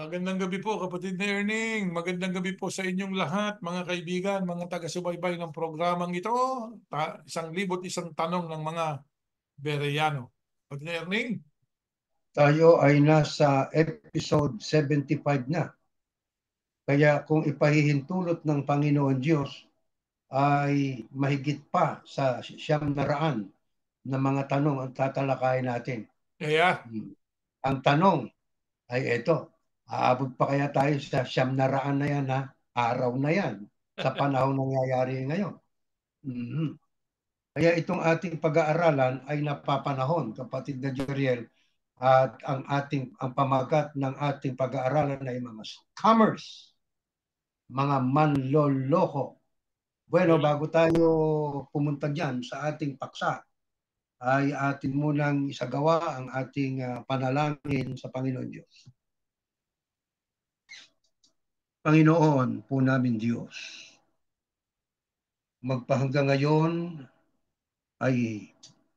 Magandang gabi po, kapatid na Erning. Magandang gabi po sa inyong lahat, mga kaibigan, mga taga-subaybay ng programang ito. 1,001 tanong ng mga Bereyano. Kapatid na Erning, Tayo ay nasa episode 75 na. Kaya kung ipahihintulot ng Panginoon Diyos ay mahigit pa sa 900 na mga tanong ang tatalakayin natin. kaya, Ang tanong ay ito, aabot pa kaya tayo sa 900 na yan, ha? Araw na yan sa panahong nangyayari ngayon. Mhm. Kaya itong ating pag-aaralan ay napapanahon, kapatid na Jeriel, at ang pamagat ng ating pag-aaralan ay mga scammers, mga manloloko. Bueno, kaya, bago tayo pumunta diyan sa ating paksa, ay atin munang isagawa ang ating panalangin sa Panginoon Diyos. Panginoon po namin Diyos, magpahanggang ngayon ay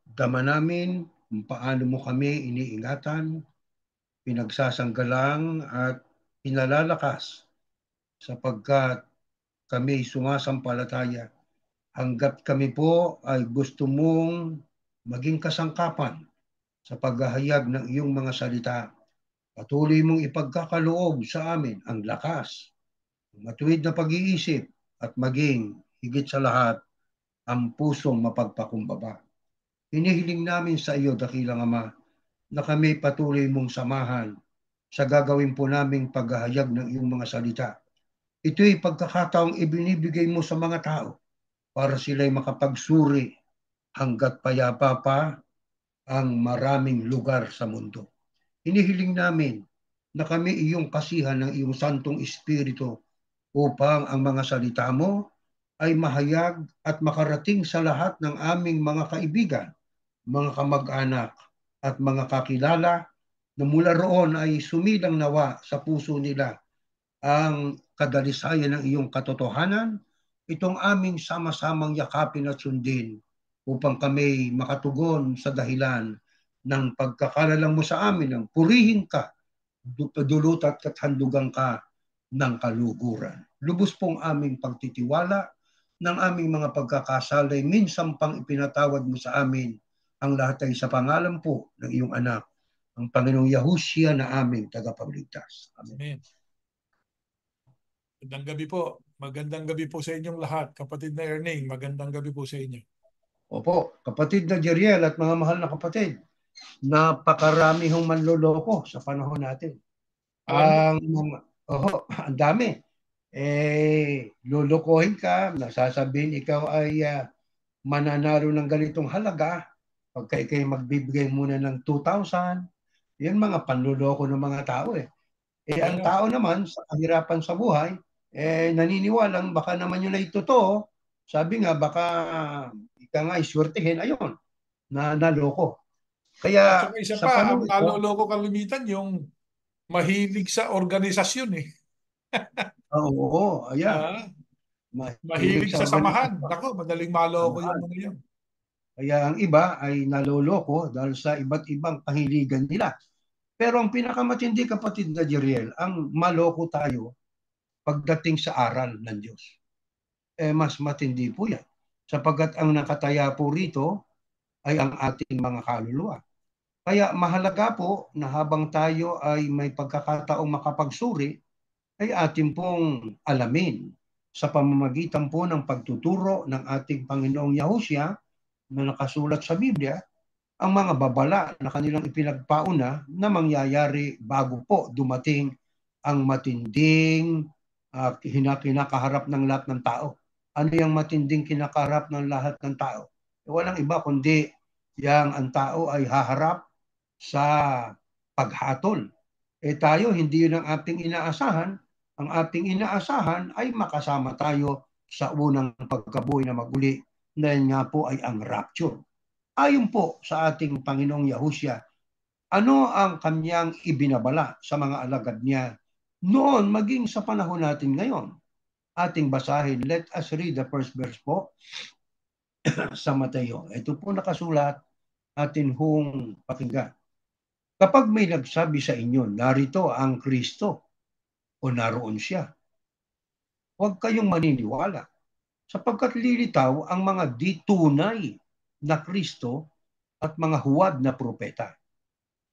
dama namin kung paano mo kami iniingatan, pinagsasanggalang at pinalalakas sapagkat kami sumasampalataya hanggat kami po ay gusto mong maging kasangkapan sa paghahayag ng iyong mga salita. Patuloy mong ipagkakaloob sa amin ang lakas, matuwid na pag-iisip at maging higit sa lahat ang pusong mapagpakumbaba. Hinihiling namin sa iyo, dakilang Ama, na kami patuloy mong samahan sa gagawin po naming paghahayag ng iyong mga salita. Ito'y pagkakataong ibinibigay mo sa mga tao para sila'y makapagsuri hanggat payapa pa ang maraming lugar sa mundo. Hinihiling namin na kami iyong kasihan ng iyong Santong Espiritu upang ang mga salita mo ay mahayag at makarating sa lahat ng aming mga kaibigan, mga kamag-anak at mga kakilala, na mula roon ay sumilang nawa sa puso nila ang kadalisayan ng iyong katotohanan, itong aming sama-samang yakapin at sundin upang kami makatugon sa dahilan ng pagkakalalang mo sa amin ng purihin ka, dulutat at handugan ka ng kaluguran. Lubos pong aming pagtitiwala ng aming mga pagkakasalay, minsan pang ipinatawad mo sa amin ang lahat ay sa pangalan po ng iyong anak, ang Panginoong Yahushua na aming tagapagligtas. Amen. amen. Magandang gabi po. Magandang gabi po sa inyong lahat, kapatid na Erning. Magandang gabi po sa inyo. Opo, kapatid na Jeriel at mga mahal na kapatid, napakarami hong manloloko sa panahon natin. Alam niyo, Ang dami. Lulukohin ka, nasasabihin ikaw ay mananalo ng ganitong halaga, pagka ikay magbibigay muna ng 2,000, yan mga panluloko ng mga tao eh. Ang kaya, tao naman, sa kahirapan sa buhay, naniniwalang baka naman yun ay totoo. Sabi nga, baka ika nga iswertihin, ayun, na naloko. at Kaya saka isa sa pa, ang panahon ito, naloloko kalimitan, yung mahilig sa organisasyon eh. oo, ayan, Ah, mahilig mahilig sa sa samahan. organisasyon. Nako, madaling maloko yung Samahan. mga yan. Kaya ang iba ay naloloko dahil sa iba't ibang kahiligan nila. Pero ang pinakamatindi, kapatid na Jeriel, ang maloko tayo pagdating sa aral ng Diyos. Mas matindi po yan. Sapagkat ang nakataya po rito ay ang ating mga kaluluwa. Kaya mahalaga po na habang tayo ay may pagkakataong makapagsuri, ay atin pong alamin sa pamamagitan po ng pagtuturo ng ating Panginoong Yahushua na nakasulat sa Biblia, ang mga babala na kanilang ipinagpauna na mangyayari bago po dumating ang matinding kinakaharap ng lahat ng tao. Ano yung matinding kinakaharap ng lahat ng tao? Walang iba kundi yang ang tao ay haharap sa paghatol. Tayo, hindi yun ang ating inaasahan. Ang ating inaasahan ay makasama tayo sa unang pagkabuhay na maguli, na yun nga po ay ang rapture. Ayon po sa ating Panginoong Yahushua, ano ang kanyang ibinabala sa mga alagad niya noon maging sa panahon natin ngayon? Ating basahin. Let us read the first verse po sa Mateo. Ito po nakasulat, atin hong pakinggan. Kapag may nagsabi sa inyo, narito ang Kristo, o naroon siya. Huwag kayong maniniwala sapagkat lilitaw ang mga di tunay na Kristo at mga huwad na propeta.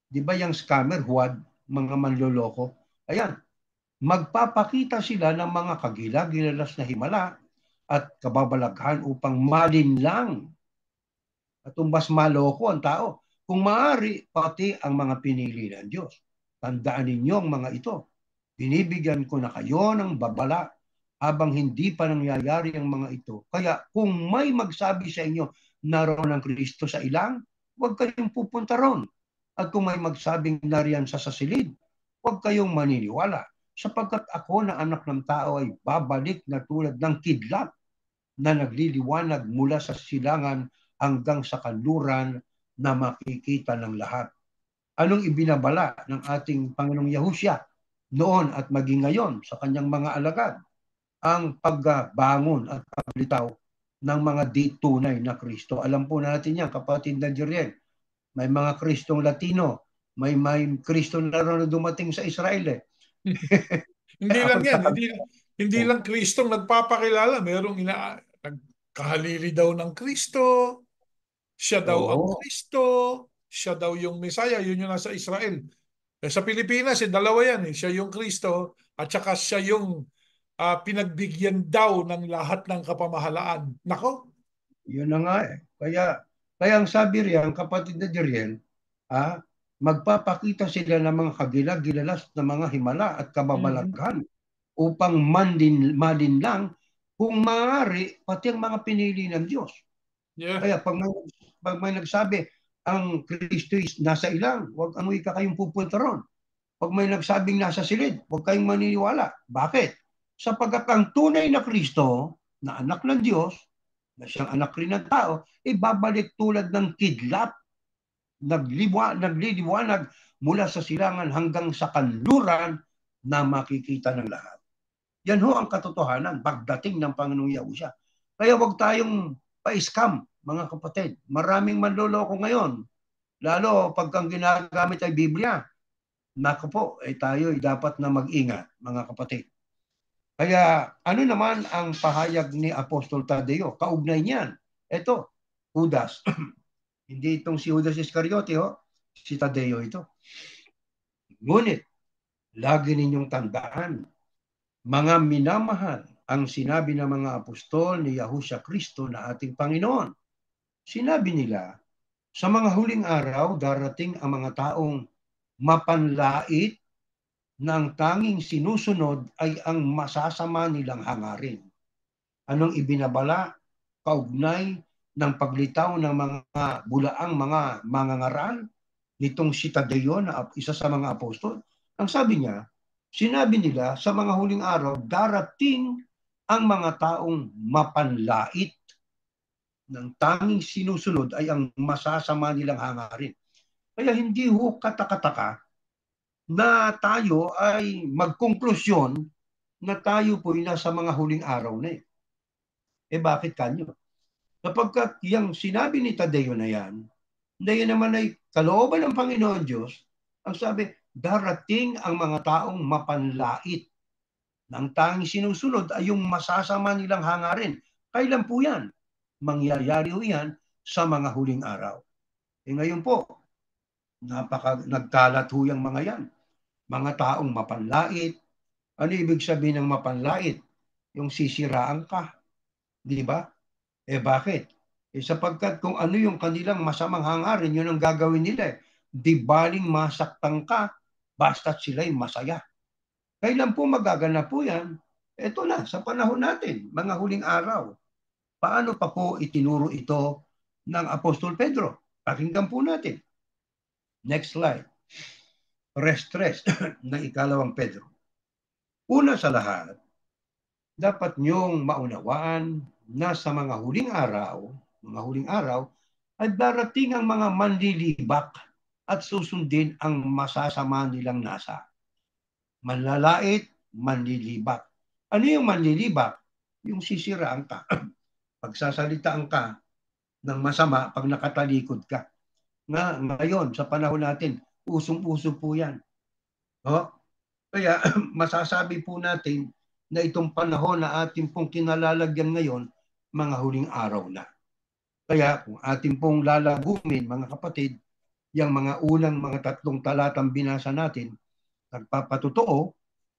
Di ba yung scammer, huwad, mga manloloko? Ayan, magpapakita sila ng mga kagilagilalas na himala at kababalaghan upang malinlang at mas maloko ang tao. Kung maaari, pati ang mga pinili ng Diyos. Tandaan ninyo ang mga ito. Binibigyan ko na kayo ng babala habang hindi pa nangyayari ang mga ito. Kaya kung may magsabi sa inyo, naroon ang Kristo sa ilang, huwag kayong pupunta ron. At kung may magsabing nariyan sa sasilid, huwag kayong maniniwala. Sapagkat ako na anak ng tao ay babalik na tulad ng kidlat na nagliliwanag mula sa silangan hanggang sa kanluran na makikita ng lahat. Anong ibinabala ng ating Panginoong Yahusya noon at maging ngayon sa kanyang mga alagad? Ang pagbangon at paglitaw ng mga di tunay na Kristo. Alam po natin yan, kapatid na Jeriel. May mga Kristong Latino, may Kristo na rin na dumating sa Israel. Hindi lang Ako yan, sabi, hindi oh, lang Kristong nagpapakilala, nagkahalili daw ng Kristo, siya daw ang oo, Kristo, siya daw yung Messiah, yun yung nasa Israel. Sa Pilipinas, dalawa yan. Siya yung Kristo at saka siya yung pinagbigyan daw ng lahat ng kapamahalaan. Nako, yun na nga eh. Kaya ang sabi riyan, kapatid na Jeriel, ah, magpapakita sila ng mga kagilag-gilalas na mga himala at mhm, kababalaghan upang malinlang kung maaari pati ang mga pinili ng Diyos. yeah. Kaya pag may nagsabi, ang Kristo is nasa ilang, huwag amoy ka kayong pupunta ron. Pag may nagsabing nasa silid, huwag kayong maniniwala. Bakit? Sapagkat ang tunay na Kristo, na anak ng Diyos, na siyang anak rin ng tao, babalik tulad ng kidlat, nagliliwanag mula sa silangan hanggang sa kanluran na makikita ng lahat. Yan ho ang katotohanan pagdating ng Panginoong Yahusya. Kaya huwag tayong pa-scam, mga kapatid. Maraming manloloko ngayon. Lalo pag ang ginagamit ay Biblia. Naku po, tayo dapat na mag-ingat, mga kapatid. Kaya ano naman ang pahayag ni Apostol Tadeo? Kaugnay niyan. Ito, Judas. Hindi itong si Judas Iscariote, si Tadeo ito. Ngunit, lagi ninyong tandaan, mga minamahal, ang sinabi ng mga apostol ni Yahusya Kristo na ating Panginoon. Sinabi nila, sa mga huling araw, darating ang mga taong mapanlait na ang tanging sinusunod ay ang masasama nilang hangarin. Anong ibinabala? Kaugnay ng paglitaw ng mga bulaang mga mangangaral nitong si Tadeo na isa sa mga apostol. Ang sabi niya, sinabi nila sa mga huling araw, darating ang mga taong mapanlait ng tanging sinusunod ay ang masasama nilang hangarin. Kaya hindi ho katakataka na tayo ay magkonklusyon na tayo po nasa mga huling araw na eh. Bakit kanyo? Kapag yung sinabi ni Tadeo na yan naman ay kalooban ng Panginoon Diyos, ang sabi, darating ang mga taong mapanlait. Nang tanging sinusunod ay yung masasama nilang hangarin. Kailan po yan? Mangyayari ho yan sa mga huling araw. Ngayon po, nagkalat ho yung mga yan. Mga taong mapanlait. Ano ibig sabihin ng mapanlait? Yung sisiraan ka. Di ba? Bakit? Sapagkat kung ano yung kanilang masamang hangarin, yun ang gagawin nila. Di baling masaktan ka, basta't sila'y masaya. Kailan po magaganap po yan? Ito na, sa panahon natin, mga huling araw. Paano pa po itinuro ito ng Apostol Pedro? Pakinggan po natin. Next slide. Restres ng ikalawang Pedro. Una sa lahat, dapat niyong maunawaan na sa mga huling araw, ay darating ang mga manlilibak at susundin ang masasama nilang nasa. Manlalait, manlilibak. Ano yung manlilibak? Yung sisiraan ka. Pagsasalitaan ka ng masama pag nakatalikod ka. Ngayon, sa panahon natin, usong-uso po yan. Kaya masasabi po natin na itong panahon na ating pong kinalalagyan ngayon, mga huling araw na. Kaya kung ating pong lalagumin, mga kapatid, yung mga unang mga tatlong talatang binasa natin, nagpapatotoo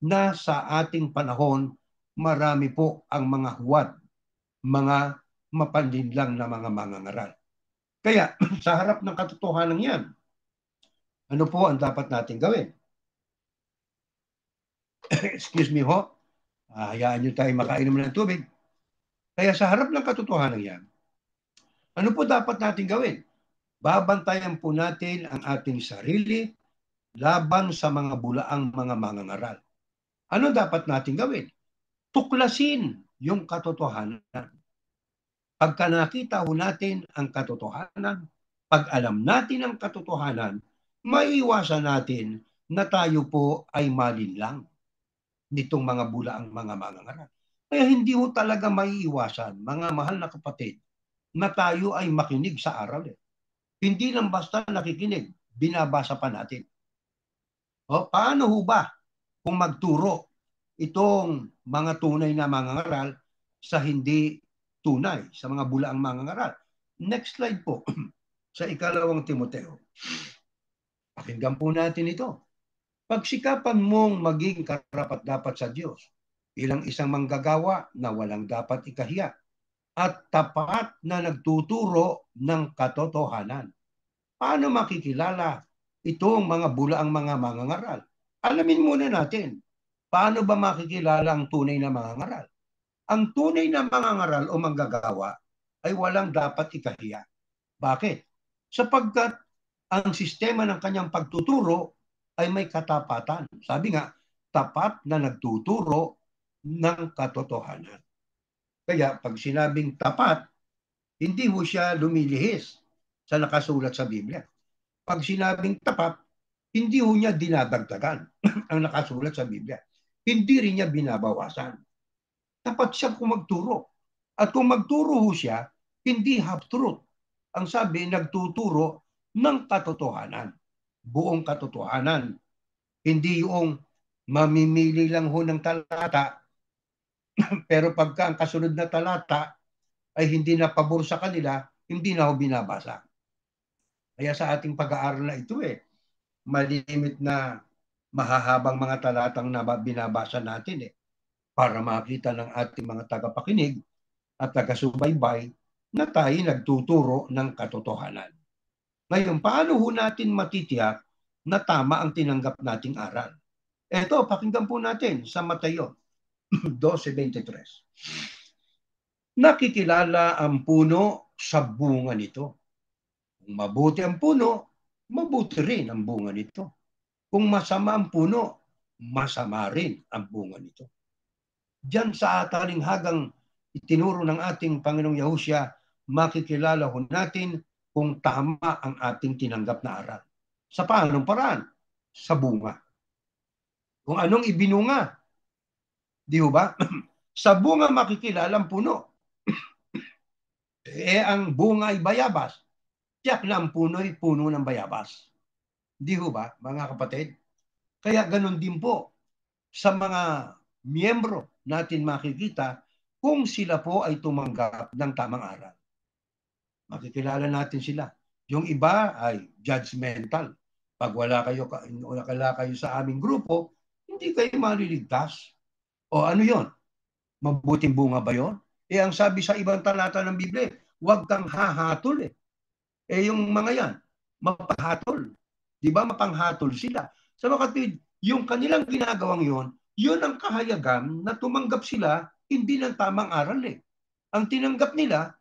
na sa ating panahon, marami po ang mga huwad, mga mapanlinlang na mga mangangaral. Kaya sa harap ng katotohanan yan, ano po ang dapat natin gawin? Excuse me ho, hayaan nyo tayo makainom ng tubig. Kaya sa harap ng katotohanan yan, ano po dapat natin gawin? Babantayan po natin ang ating sarili laban sa mga bulaang mga mangangaral. Ano dapat natin gawin? Tuklasin yung katotohanan. Pagka nakita ho natin ang katotohanan, pag alam natin ang katotohanan, maiiwasan natin na tayo po ay malinlang nitong mga bulaang mga mangangaral. Kaya hindi ho talaga maiiwasan, mga mahal na kapatid, na tayo ay makinig sa aral. Hindi lang basta nakikinig, binabasa pa natin. O, paano ho ba kung magturo itong mga tunay na mangangaral sa hindi tunay, sa mga bulaang mangangaral? Next slide po, sa ikalawang Timoteo. Pakinggan po natin ito. Pagsikapan mong maging karapat-dapat sa Diyos bilang isang manggagawa na walang dapat ikahiya at tapat na nagtuturo ng katotohanan. Paano makikilala itong mga bulaang mga mangangaral? Alamin muna natin, paano ba makikilala ang tunay na mangangaral? Ang tunay na mangangaral o manggagawa ay walang dapat ikahiya. Bakit? Sapagkat ang sistema ng kanyang pagtuturo ay may katapatan. Sabi nga, tapat na nagtuturo ng katotohanan. Kaya pag sinabing tapat, hindi mo siya lumilihis sa nakasulat sa Biblia. Pag sinabing tapat, hindi ho niya dinadagdagan ang nakasulat sa Biblia. Hindi rin niya binabawasan. Tapat siya kung magturo. At kung magturo ho siya, hindi half-truth. Ang sabi, nagtuturo ng katotohanan. Buong katotohanan. Hindi yung mamimili lang ho ng talata, pero pagka ang kasunod na talata ay hindi na pabor sa kanila, hindi na ho binabasa. Kaya sa ating pag-aaral na ito malimit na mahahabang mga talatang na binabasa natin para makita ng ating mga tagapakinig at taga-subaybay na tayo nagtuturo ng katotohanan. Ngayon, paano ho natin matitiyak na tama ang tinanggap nating aral? Ito, pakinggan po natin sa Mateo 12:23. Nakikilala ang puno sa bunga nito. Kung mabuti ang puno, mabuti rin ang bunga nito. Kung masama ang puno, masama rin ang bunga nito. Diyan sa talinghagang itinuro ng ating Panginoong Yahusya, makikilala ho natin kung tama ang ating tinanggap na aral. Sa paanong paraan? Sa bunga. Kung anong ibinunga, di ba? Sa bunga makikilala ang puno. Ang bunga ay bayabas. Tiyak na ang puno ay puno ng bayabas. Di ba, mga kapatid? Kaya ganun din po sa mga miyembro natin makikita kung sila po ay tumanggap ng tamang aral. Makikilala natin sila. Yung iba ay judgmental. Pag wala kayo sa aming grupo, hindi kayo maliligtas. O ano yon? Mabuting bunga ba yon? Ang sabi sa ibang talata ng Biblia, huwag kang hahatol . Yung mga yan, mapahatol. Di ba? Mapanghatol sila. Sa mga yung kanilang ginagawang yun ang kahayagan na tumanggap sila hindi ng tamang aral . Ang tinanggap nila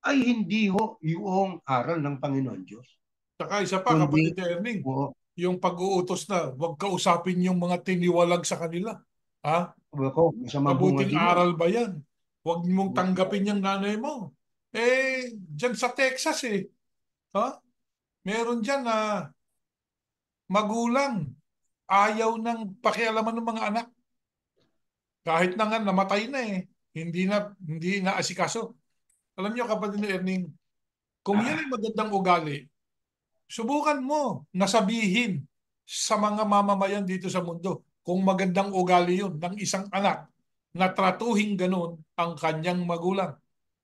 ay hindi yung aral ng Panginoon Diyos. Saka isa pa, Kundi, kapatid Erning, yung pag-uutos na huwag kausapin yung mga tiniwalag sa kanila. Ha? masamang bunga Mabuting din yun. aral ba yan? Huwag mong tanggapin yung nanay mo. Dyan sa Texas ha? Meron dyan na magulang ayaw ng pakialaman ng mga anak. Kahit na nga namatay na hindi na asikaso. Alam niyo kapatid ni Erning, kung yan ay magandang ugali, subukan mo na sabihin sa mga mamamayan dito sa mundo kung magandang ugali yun ng isang anak na tratuhin ganun ang kanyang magulang.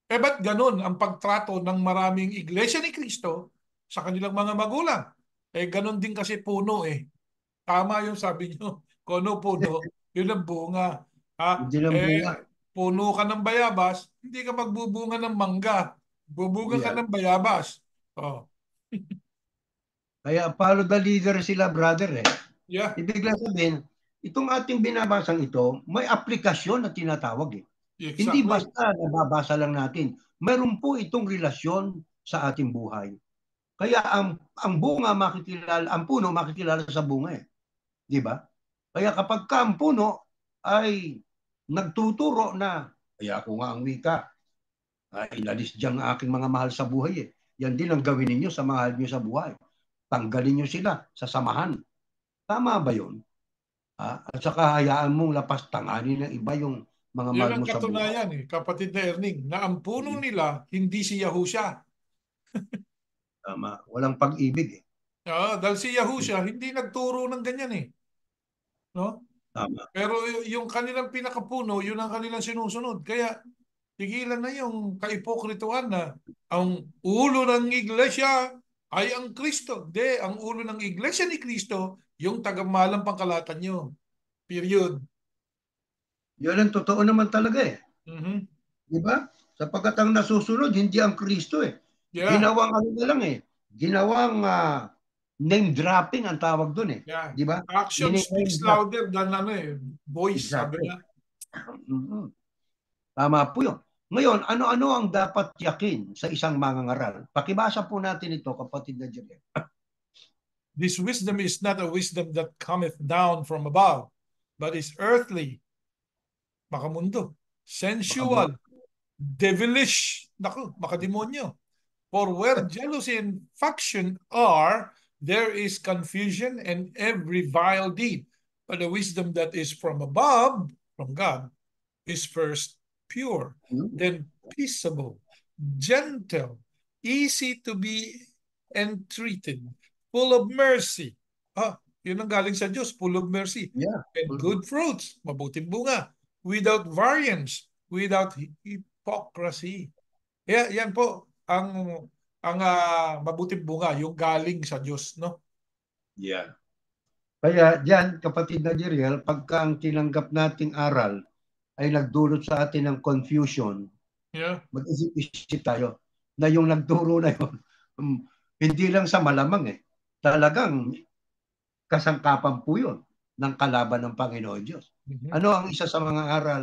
Eh ba't ganun ang pagtrato ng maraming iglesia ni Cristo sa kanilang mga magulang? Eh ganun din kasi puno eh. Tama yung sabi nyo. Kono puno, yun ang bunga. Ha? Hindi lang bunga. Puno ka ng bayabas, hindi ka magbubunga ng mangga. Bubunga ka Yeah. ng bayabas. Oh. Kaya follow the leader sila, brother eh. Yeah, Ibig lang sabihin, itong ating binabasang ito, may aplikasyon na tinatawag eh. Hindi exactly. basta nababasa lang natin. Meron po itong relasyon sa ating buhay. Kaya ang bunga makikilala, ang puno makikilala sa bunga eh. Di ba? Kaya kapag ka ang puno ay nagtuturo na, kaya ako nga ang wika, inalis dyan ang aking mga mahal sa buhay eh. Yan din ang gawin ninyo sa mahal nyo sa buhay. Tanggalin nyo sila sa samahan. Tama ba yun? At saka hayaan mong lapastanganin ng iba yung mga Yun mahal ang mo sa buhay. katunayan kapatid na Erning, na ang puno nila hindi si Yahusha. Tama. Walang pag-ibig eh. Dahil si Yahusha hindi nagturo ng ganyan eh. No? Tama. Pero yung kanilang pinakapuno, yun ang kanilang sinusunod. Kaya tigilan na yung kaipokrituhan na ang ulo ng iglesia ay ang Kristo. Hindi, ang ulo ng iglesia ni Kristo, yung tagamalang pangkalatan nyo. Period. Yun ang totoo naman talaga eh. Mhm. Di ba? Sapagkat ang nasusunod, hindi ang Kristo eh. Yeah, Ginawang ano na lang eh. Ginawang name dropping ang tawag doon eh. yeah. Di ba? Action Name speaks drop. louder than voice, sabi Exactly. nga. Mm-hmm. Tama po yun. Ngayon, ano-ano ang dapat yakin sa isang mangangaral? Pakibasa po natin ito, kapatid na Jerry. This wisdom is not a wisdom that cometh down from above, but is earthly, makamundo, Makamu- sensual, devilish, naku, makademonyo. For where jealousy and faction are, there is confusion and every vile deed. But the wisdom that is from above, from God, is first pure, then peaceable, gentle, easy to be entreated, full of mercy. Yun ang galing sa Diyos, full of mercy. Yeah. And good fruits, mabuting bunga, without variance, without hypocrisy. Yan po ang mabuting bunga, yung galing sa Diyos, no? Yeah. Kaya diyan, kapatid na Jeriel, pagka ang tinanggap nating aral ay nagdulot sa atin ng confusion, Yeah. mag-isip-isip tayo na yung nagturo na yun, hindi lang sa malamang eh. Talagang kasangkapan po yun ng kalaban ng Panginoon Diyos. Mhm. Ano ang isa sa mga aral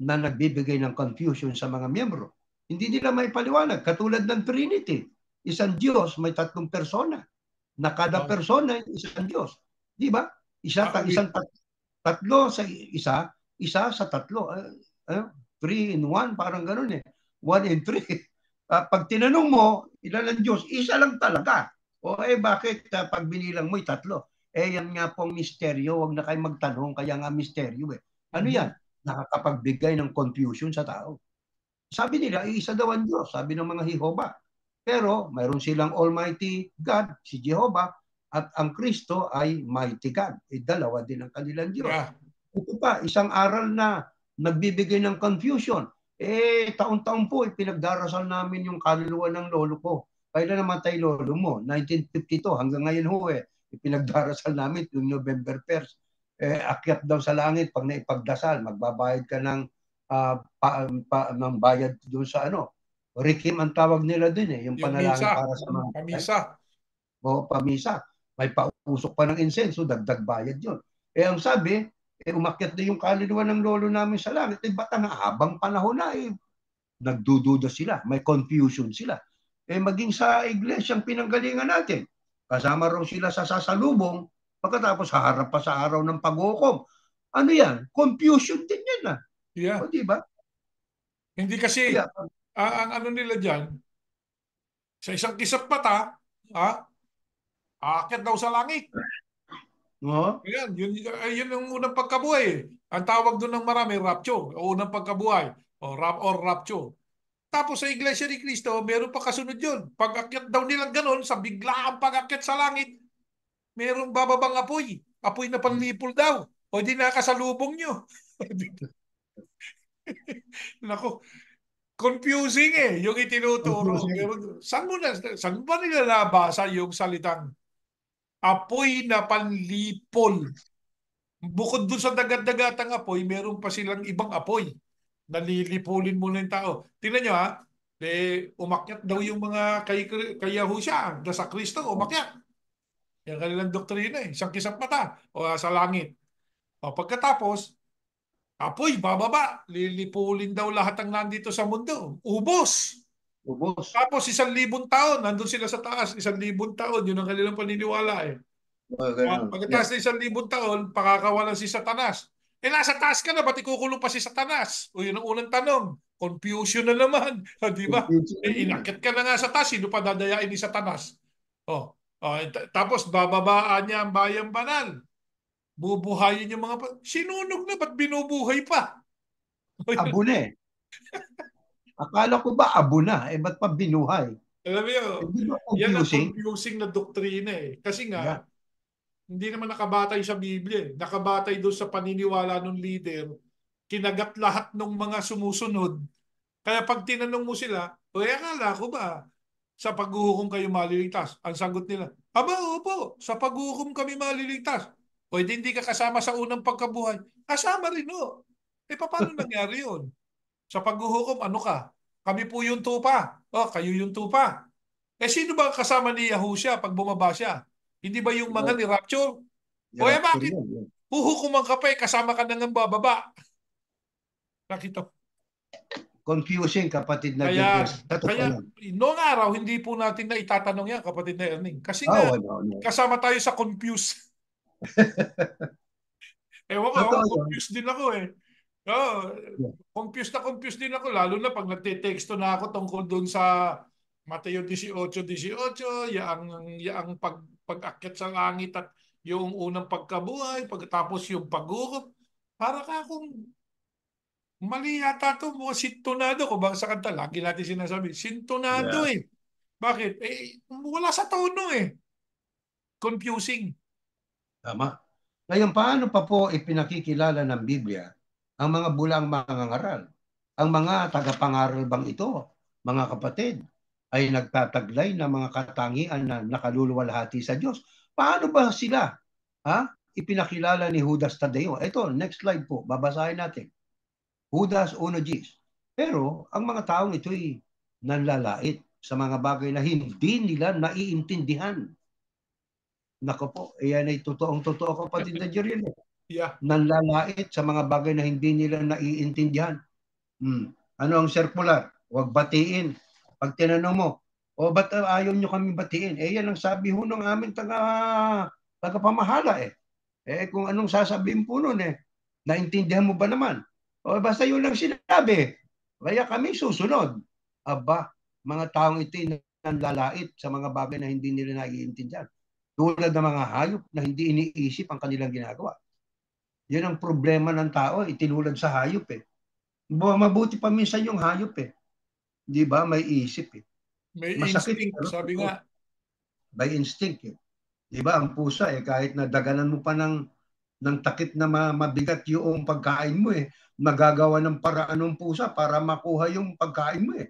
na nagbibigay ng confusion sa mga miyembro? Hindi nila may paliwanag. Katulad ng Trinity. Isang Diyos, may tatlong persona. Na kada Oh, persona ay isang Diyos. Di ba? with, Tatlo sa isa, isa sa tatlo. Three in one, parang ganun eh. One in three. Pag tinanong mo, ilan ang Diyos? Isa lang talaga. O bakit pag binilang mo'y tatlo? Yan nga pong misteryo. Huwag na kayo magtanong. Kaya nga misteryo eh. Ano yan? mhm. Nakakapagbigay ng confusion sa tao. Sabi nila, iisa daw ang Diyos. Sabi ng mga Jehovah. Pero mayroon silang Almighty God, si Jehovah, at ang Kristo ay Mighty God. Dalawa din ang kanilang Diyos. Yeah. Ito pa, isang aral na nagbibigay ng confusion. Taon-taon po, pinagdarasal namin yung kaluluwa ng lolo ko. Kailan namatay lolo mo? 1952, hanggang ngayon ho pinagdarasal namin yung November 1st. Akyat daw sa langit pag naipagdasal, magbabayad ka ng ng bayad doon sa Rikim ang tawag nila din yung Yung panalangin misa. para sa mga Pamisa. o pamisa. May pausok pa ng insenso, dagdag bayad yun. Ang sabi, umakyat na yung kaluluwa ng lolo namin sa langit. Ba't nga habang panahon na nagdududa sila, may confusion sila. Maging sa iglesyang pinanggalingan natin, kasama raw sila sa sasalubong, pagkatapos haharap pa sa araw ng paghukom. Ano yan? Confusion din yan. Yeah. O di ba? Hindi kasi, Kaya, ang ano nila dyan, sa isang kisap mata, aakyat daw sa langit. no? Ayan, yun yung unang pagkabuhay eh. Ang tawag doon ng marami, rapture, o unang pagkabuhay, or rapture. Tapos sa Iglesia ni Cristo, meron pa kasunod yun. Pag-akyat daw nilang ganun, sa biglaang pag-akyat sa langit, merong bababang apoy. Apoy na panlipol daw. O di nakasalubong nyo. Naku, confusing yung itinuturo. Confusing. Pero saan ba nila nabasa yung salitang apoy na panlipol? Bukod dun sa dagat-dagatang apoy, meron pa silang ibang apoy. Nalilipulin mo na yung tao. Tingnan nyo ha, umakyat daw yung mga kay Yahusha, sa Kristo, umakyat. Yung kanilang doktrina isang kisap mata o sa langit. O pagkatapos, apoy, bababa, lilipulin daw lahat ng nandito sa mundo. Ubos. Ubos. Tapos 1,000 taon, nandun sila sa taas, 1,000 taon, yun ang kanilang paniniwala Ganun. Yeah. Pagkatapos ng 1,000 taon, pakakawalan si Satanas. Nasa taas ka na, ba't ikukulong pa si Satanas? O yun ang unang tanong. Confusion na naman. Di ba? Confusing. Inakit ka na nga sa taas, sino pa dadayain ni Satanas? Tapos bababaan niya ang bayang banal. Bubuhayin yung sinunog na, ba't binubuhay pa? Abo na eh. Akala ko ba abo na? Ba't pa binuhay? Alam mo yun, Di ba yan ang confusing? confusing na doktrina Kasi Yeah. nga, hindi naman nakabatay sa Biblia. Nakabatay doon sa paniniwala ng leader. Kinagat lahat ng mga sumusunod. Kaya pag tinanong mo sila, akala ko ba sa paghuhukom kayo maliligtas? Ang sagot nila, aba, opo, sa paghuhukom kami maliligtas. O hindi ka kasama sa unang pagkabuhay. Kasama rin o. Paano nangyari yun? Sa paghuhukom, ano ka? Kami po yung tupa. Kayo yung tupa. Sino ba ang kasama ni Yahusha pag bumaba siya? Hindi ba yung mga ni Rapture? Rapture Bakit? yun. Yeah. Huhukuman ka pa kasama ka na ng bababa. Nakita. Confusing, kapatid na Kaya, Jerry. Sa totoo kaya, yan. noong araw, hindi po natin na itatanong yan, kapatid na Erning. Kasi nga, Oh, no. kasama tayo sa confuse. Ewan ko, Totoo yan. confused din ako Oo, Yeah. confused din ako, lalo na pag nagte-texto na ako tungkol doon sa Mateo 18:18, yaang pag-akyat sa langit at yung unang pagkabuhay, pagkatapos yung paghukom. Para ka akong mali yata ito, mga sintonado ko ba sa kanta? Lagi natin sinasabi, sintonado Yeah. Bakit? Wala sa tono Confusing. Tama. Ngayon, paano pa po ipinakikilala ng Biblia ang mga bulang mangangaral? Ang mga tagapangaral bang ito, mga kapatid, ay nagtataglay ng mga katangian na nakaluluwalhati sa Diyos? Paano ba sila ipinakilala ni Judas Tadeo? Ito, next slide po, babasahin natin. Judas 1:10. Pero ang mga taong ito'y nanlalait sa mga bagay na hindi nila naiintindihan. Nako po, yan ay totoong-totoo, kapatid na Jeriel. Yeah. Nanlalait sa mga bagay na hindi nila naiintindihan. Ano ang circular? Huwag batiin. Pag tinanong mo, ba't ayaw nyo kami batiin? Yan ang sabi ho ng aming tagapamahala kung anong sasabihin po nun naintindihan mo ba naman? Basta yun lang sinabi. Kaya kami susunod. Aba, mga taong ito'y nanlalait sa mga bagay na hindi nila naiintindihan. Tulad ng mga hayop na hindi iniisip ang kanilang ginagawa. Yan ang problema ng tao, itinulad sa hayop Mabuti pa minsan yung hayop Di ba? May isip May Masakit. instinct, sabi nga. By instinct Di ba? Ang pusa kahit na daganan mo pa ng takip na mabigat yung pagkain mo magagawa ng paraan ng pusa para makuha yung pagkain mo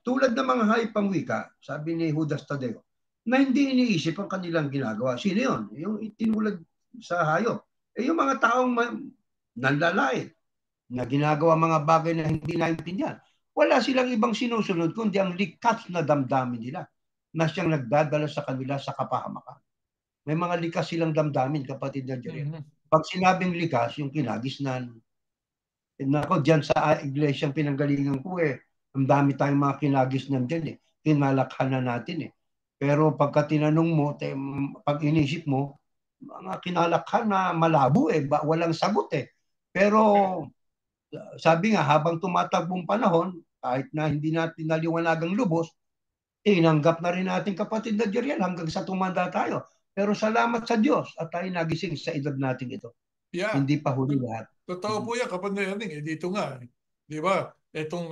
tulad ng mga hayop ang wika, sabi ni Judas Tadeo, na hindi iniisip ang kanilang ginagawa. Sino yun? Yung itinulad sa hayop. Yung mga taong nanlalait na ginagawa mga bagay na hindi naintindihan. Wala silang ibang sinusunod kundi ang likas na damdamin nila na siyang nagdadala sa kanila sa kapahamakan. May mga likas silang damdamin, kapatid na Jerry. Pag sinabing likas, yung kinagisnan, nako, dyan sa iglesyang pinanggalingan ko ang dami tayong mga kinagisnan dyan Kinalakhan na natin Pero pagka tinanong mo, pag inisip mo, mga kinalakhan na malabo walang sagot Pero sabi nga, habang tumatagpong panahon, kahit na hindi natin naliwanagang lubos, tinanggap na rin natin, kapatid na Jeriel, hanggang sa tumanda tayo. Pero salamat sa Diyos at tayo nagising sa edad natin ito. Yeah. Hindi pa huli lahat. Totoo po yan, kapatid na Erning. Dito nga. Di ba?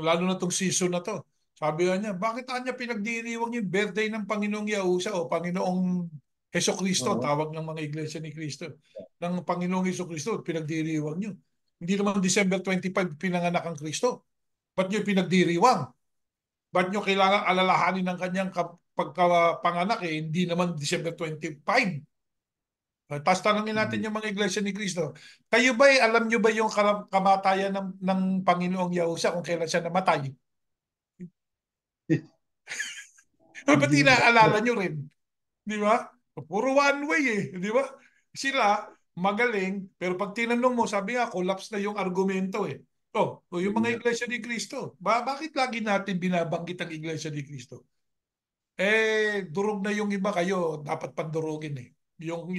Lalo na itong season na to. Sabi nga niya, bakit niya pinagdiriwang yung birthday ng Panginoong Yahusa o Panginoong Heso Kristo, Oo. tawag ng mga iglesia ni Kristo. Ng Panginoong Heso Kristo, pinagdiriwang nyo. Hindi naman December 25 pinanganak ang Kristo. Ba't nyo pinagdiriwang? Ba't nyo kailangan alalahanin ng kanyang pagkapanganak eh? Hindi naman December 25. Tapos tanongin natin yung mga iglesia ni Kristo. Kayo ba, alam nyo ba yung kamatayan ng Panginoong Yahushua kung kailan siya namatay? Ba't Hindi ba? inaalala nyo rin? Di ba? Puro one way eh. Di ba? Sila, magaling, pero pag tinanong mo, sabi nga, collapse na yung argumento eh. Yung mga iglesia ni Kristo. Bakit lagi natin binabanggit ang iglesia ni Kristo? Durog na yung iba kayo, dapat pandurugin eh. Yung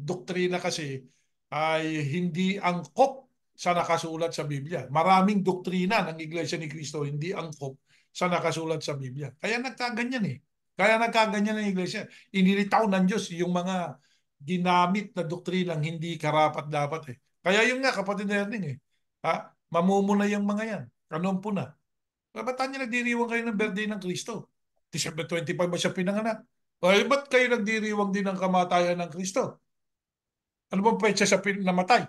doktrina kasi ay hindi angkop sa nakasulat sa Biblia. Maraming doktrina ng Iglesia ni Cristo hindi angkop sa nakasulat sa Biblia. Kaya nagkaganyan eh. Kaya nagkaganyan ang Iglesia. Inilitaw ng Diyos yung mga ginamit na doktrinang hindi karapat-dapat eh. Kaya yung nga, kapatid na eh. Mamumuna yung mga yan. Kanumpo na. Ba't niya nagdiriwang kayo ng birthday ng Kristo? December 25 ba siya pinanganak? Ba't kayo nagdiriwang din ng kamatayan ng Kristo? Ano bang petsa siya namatay?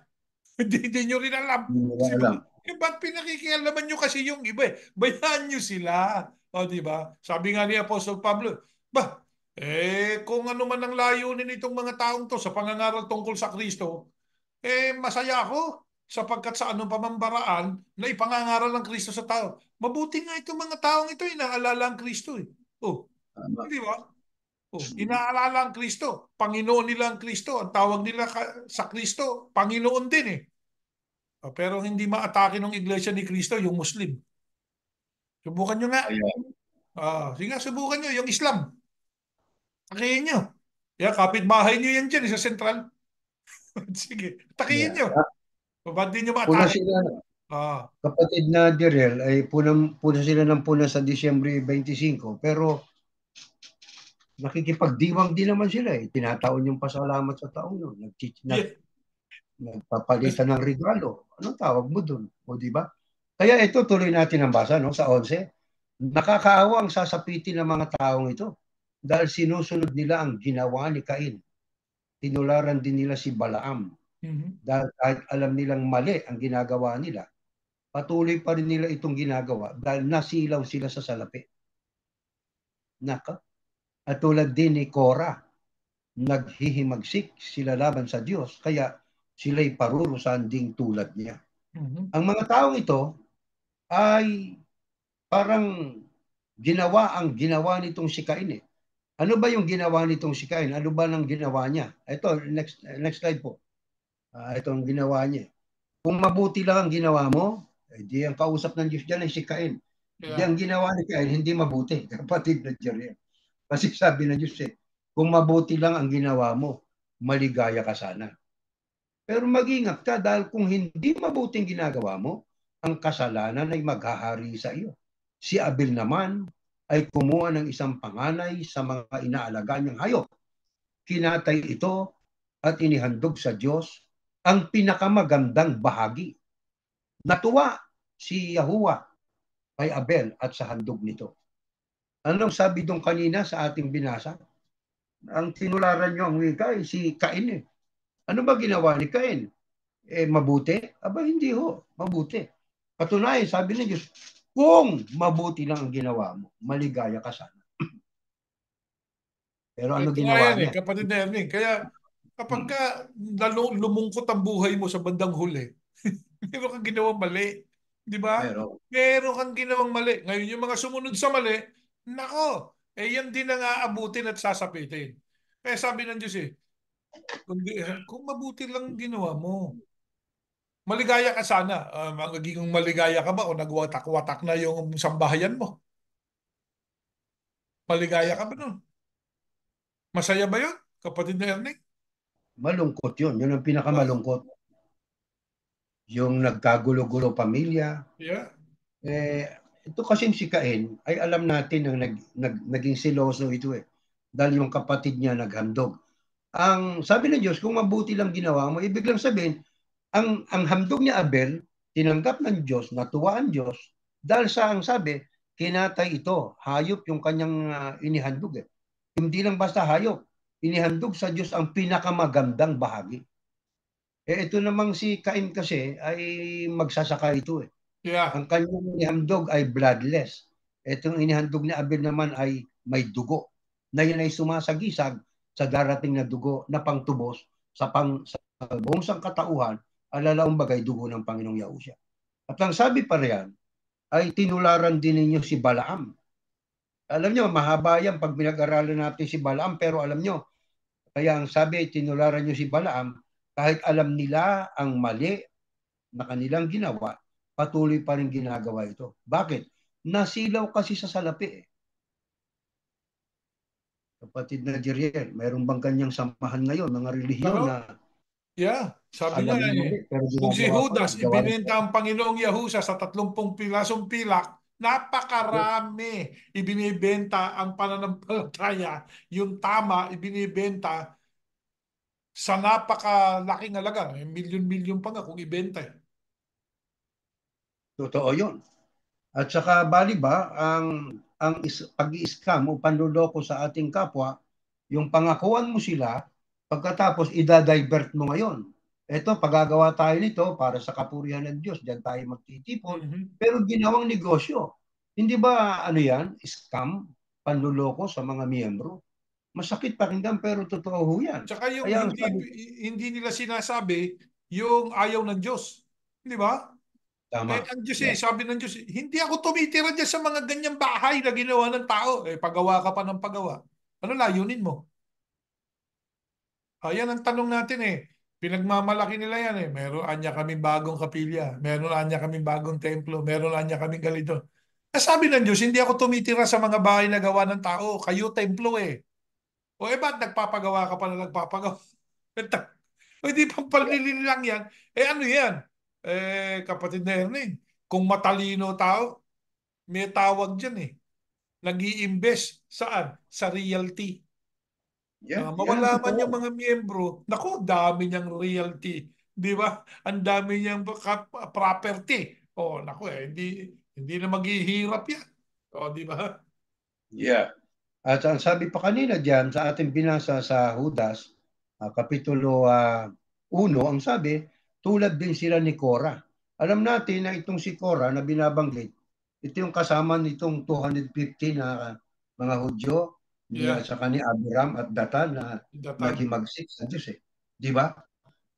Hindi nyo rin alam. Hindi nila Kasi alam. ba't pinakikialaman nyo kasi yung iba eh? Bayaan nyo sila. Di ba? Sabi nga ni Apostol Pablo, kung ano man ang layunin itong mga taong to sa pangangaral tungkol sa Kristo, masaya ako sapagkat sa anong pamambaraan na ipangangaral ng Kristo sa tao. Mabuti nga itong mga taong ito, inaalala ang Kristo eh. Tama. Hindi ba? Inaalala ang Kristo. Panginoon nila ang Kristo. Ang tawag nila sa Kristo, Panginoon din eh. Pero hindi maatake ng Iglesia ni Kristo yung Muslim. Subukan nyo nga. Kaya, Sige nga, subukan nyo yung Islam. Takihin nyo. Kapitbahay nyo yan dyan sa Central. Sige, takihin yeah. nyo. Ba't di nyo Puna maatake? sila, Ah, kapatid na Direl, ay puna sila ng puna sa Disyembre 25. Pero nakikipagdiwang din naman sila eh. Tinataon yung pasalamat sa taong yun. yeah. Nagpapalitan ng regalo. Anong tawag mo dun? O di ba? Kaya ito, tuloy natin ang basa no, sa 11. Nakakaawa ang sasapitin ng mga taong ito dahil sinusunod nila ang ginawa ni Cain. Tinularan din nila si Balaam Mhm. dahil kahit alam nilang mali ang ginagawa nila, patuloy pa rin nila itong ginagawa dahil nasilaw sila sa salapi. Naka. At tulad din ni Korah, naghihimagsik sila laban sa Diyos, kaya sila'y parurusahan ding tulad niya. Mhm. Ang mga taong ito ay parang ginawa nitong si Cain eh. Ano ba yung ginawa nitong si Cain? Ano ba nang ginawa niya? Ito, next slide po. Ito ang ginawa niya. Kung mabuti lang ang ginawa mo, di ang kausap ng Diyos dyan ay si Cain. Di Yeah. ang ginawa ni Cain, hindi mabuti. Kapatid na Jerry. Kasi sabi ng Diyos kung mabuti lang ang ginawa mo, maligaya ka sana. Pero mag-ingat ka dahil kung hindi mabuting ginagawa mo, ang kasalanan ay maghahari sa iyo. Si Abel naman ay kumuha ng isang panganay sa mga inaalagaan niyang hayop. Kinatay ito at inihandog sa Diyos ang pinakamagandang bahagi. Natuwa si Yahuwah kay Abel at sa handog nito. Anong sabi dong kanina sa ating binasa? Ang tinularan niyo ang wika ay si Cain eh. Ano ba ginawa ni Cain? Mabuti? Aba, hindi ho. Mabuti. Patunayan, sabi ng Diyos, kung mabuti lang ang ginawa mo, maligaya ka sana. Pero ano Ito nga ginawa yan niya? kapatid na Erning. Kaya kapag ka lumungkot ang buhay mo sa bandang huli, meron kang ginawang mali. Di ba? Pero, Meron kang ginawang mali. Ngayon, yung mga sumunod sa mali, nako, yan din ang aabutin at sasapitin. Kaya sabi ng Diyos kung mabuti lang ginawa mo, maligaya ka sana. Magiging maligaya ka ba o nagwatak-watak na yung sambahayan mo? Maligaya ka ba nun? Masaya ba yun, kapatid na Erning? malungkot yun. Yun ang Ba? pinakamalungkot. Yung nagkagulo-gulo pamilya. Yeah. Eh, ito kasi si Cain, ay alam natin na naging siloso ito eh. Dahil yung kapatid niya naghandog. Ang sabi ng Diyos, kung mabuti lang ginawa mo, ibig lang sabihin, ang handog ni Abel, tinanggap ng Diyos, natuwa ang Diyos, dahil sa ang sabi, kinatay ito, hayop yung kanyang inihandog eh. Hindi lang basta hayop, inihandog sa Diyos ang pinakamagandang bahagi. Ito namang si Cain kasi ay magsasaka ito eh. Yeah. Ang kanyang inihandog ay bloodless. Itong inihandog ni Abel naman ay may dugo, na yan ay sumasagisag sa darating na dugo na pangtubos sa buong sangkatauhan, alalaong bagay dugo ng Panginoong Yahushua. At ang sabi pa riyan, ay tinularan din ninyo si Balaam. Alam nyo, mahaba yan pag pinag-aralan natin si Balaam, pero alam nyo, kaya ang sabi, tinularan nyo si Balaam, kahit alam nila ang mali na kanilang ginawa, patuloy pa rin ginagawa ito. Bakit? Nasilaw kasi sa salapi eh. Kapatid na Jeriel, mayroon bang kanyang samahan ngayon, mga relihiyon na Ano? Yeah. Sabi alam niya mo mali, eh, pero kung si ginagawa pa rin, Judas gawa rin. ibinenta ang Panginoong Yahusa sa 30 pirasong pilak, napakarami ibinibenta ang pananampalataya. Yung tama, ibinibenta sa napakalaking halaga. Milyon-milyon pa nga kung ibenta eh. Totoo yun. At saka bali ba, pag-i-scam o panluloko sa ating kapwa, yung pangakuan mo sila, pagkatapos ida-divert mo ngayon. Ito, paggagawa tayo nito para sa kapurihan ng Diyos, diyan tayo magtitipon, Mhm. pero ginawang negosyo. Hindi ba ano yan, scam, panluloko sa mga miyembro? Masakit pakinggan pero totoo ho yan. Tsaka yung Kaya ang hindi sabi, hindi nila sinasabi yung ayaw ng Diyos. Di ba? Eh, tama. ang Diyos Yeah. sabi ng Diyos, hindi ako tumitira dyan sa mga ganyang bahay na ginawa ng tao. Eh, pagawa ka pa ng pagawa. Ano layunin mo? Ayan ang tanong natin eh. Pinagmamalaki nila yan eh. Meron anya kaming bagong kapilya. Meron anya kaming bagong templo. Meron anya kaming galito. Sabi ng Diyos, hindi ako tumitira sa mga bahay na gawa ng tao. Kayo templo eh. O eh ba't nagpapagawa ka pa na nagpapagawa? O hindi pang palilin lang yan. Eh ano yan? Eh kapatid na Erning, kung matalino tao, may tawag dyan eh. Nag-i-invest saan? Sa realty. Yan ang Mawala man yung totoo. mga miyembro, naku, dami niyang realty. Di ba? Ang dami niyang property. Oh, naku hindi na maghihirap yan. Oh, di ba? Yeah. At ang sabi pa kanina diyan sa ating binasa sa Judas, Kapitulo 1, ang sabi, tulad din sila ni Cora. Alam natin na itong si Cora na binabanggit, ito yung kasama nitong 250 na mga Hudyo, Yeah, at saka ni Abiram at Datan na datan. naghimagsik sa Diyos eh. Di ba?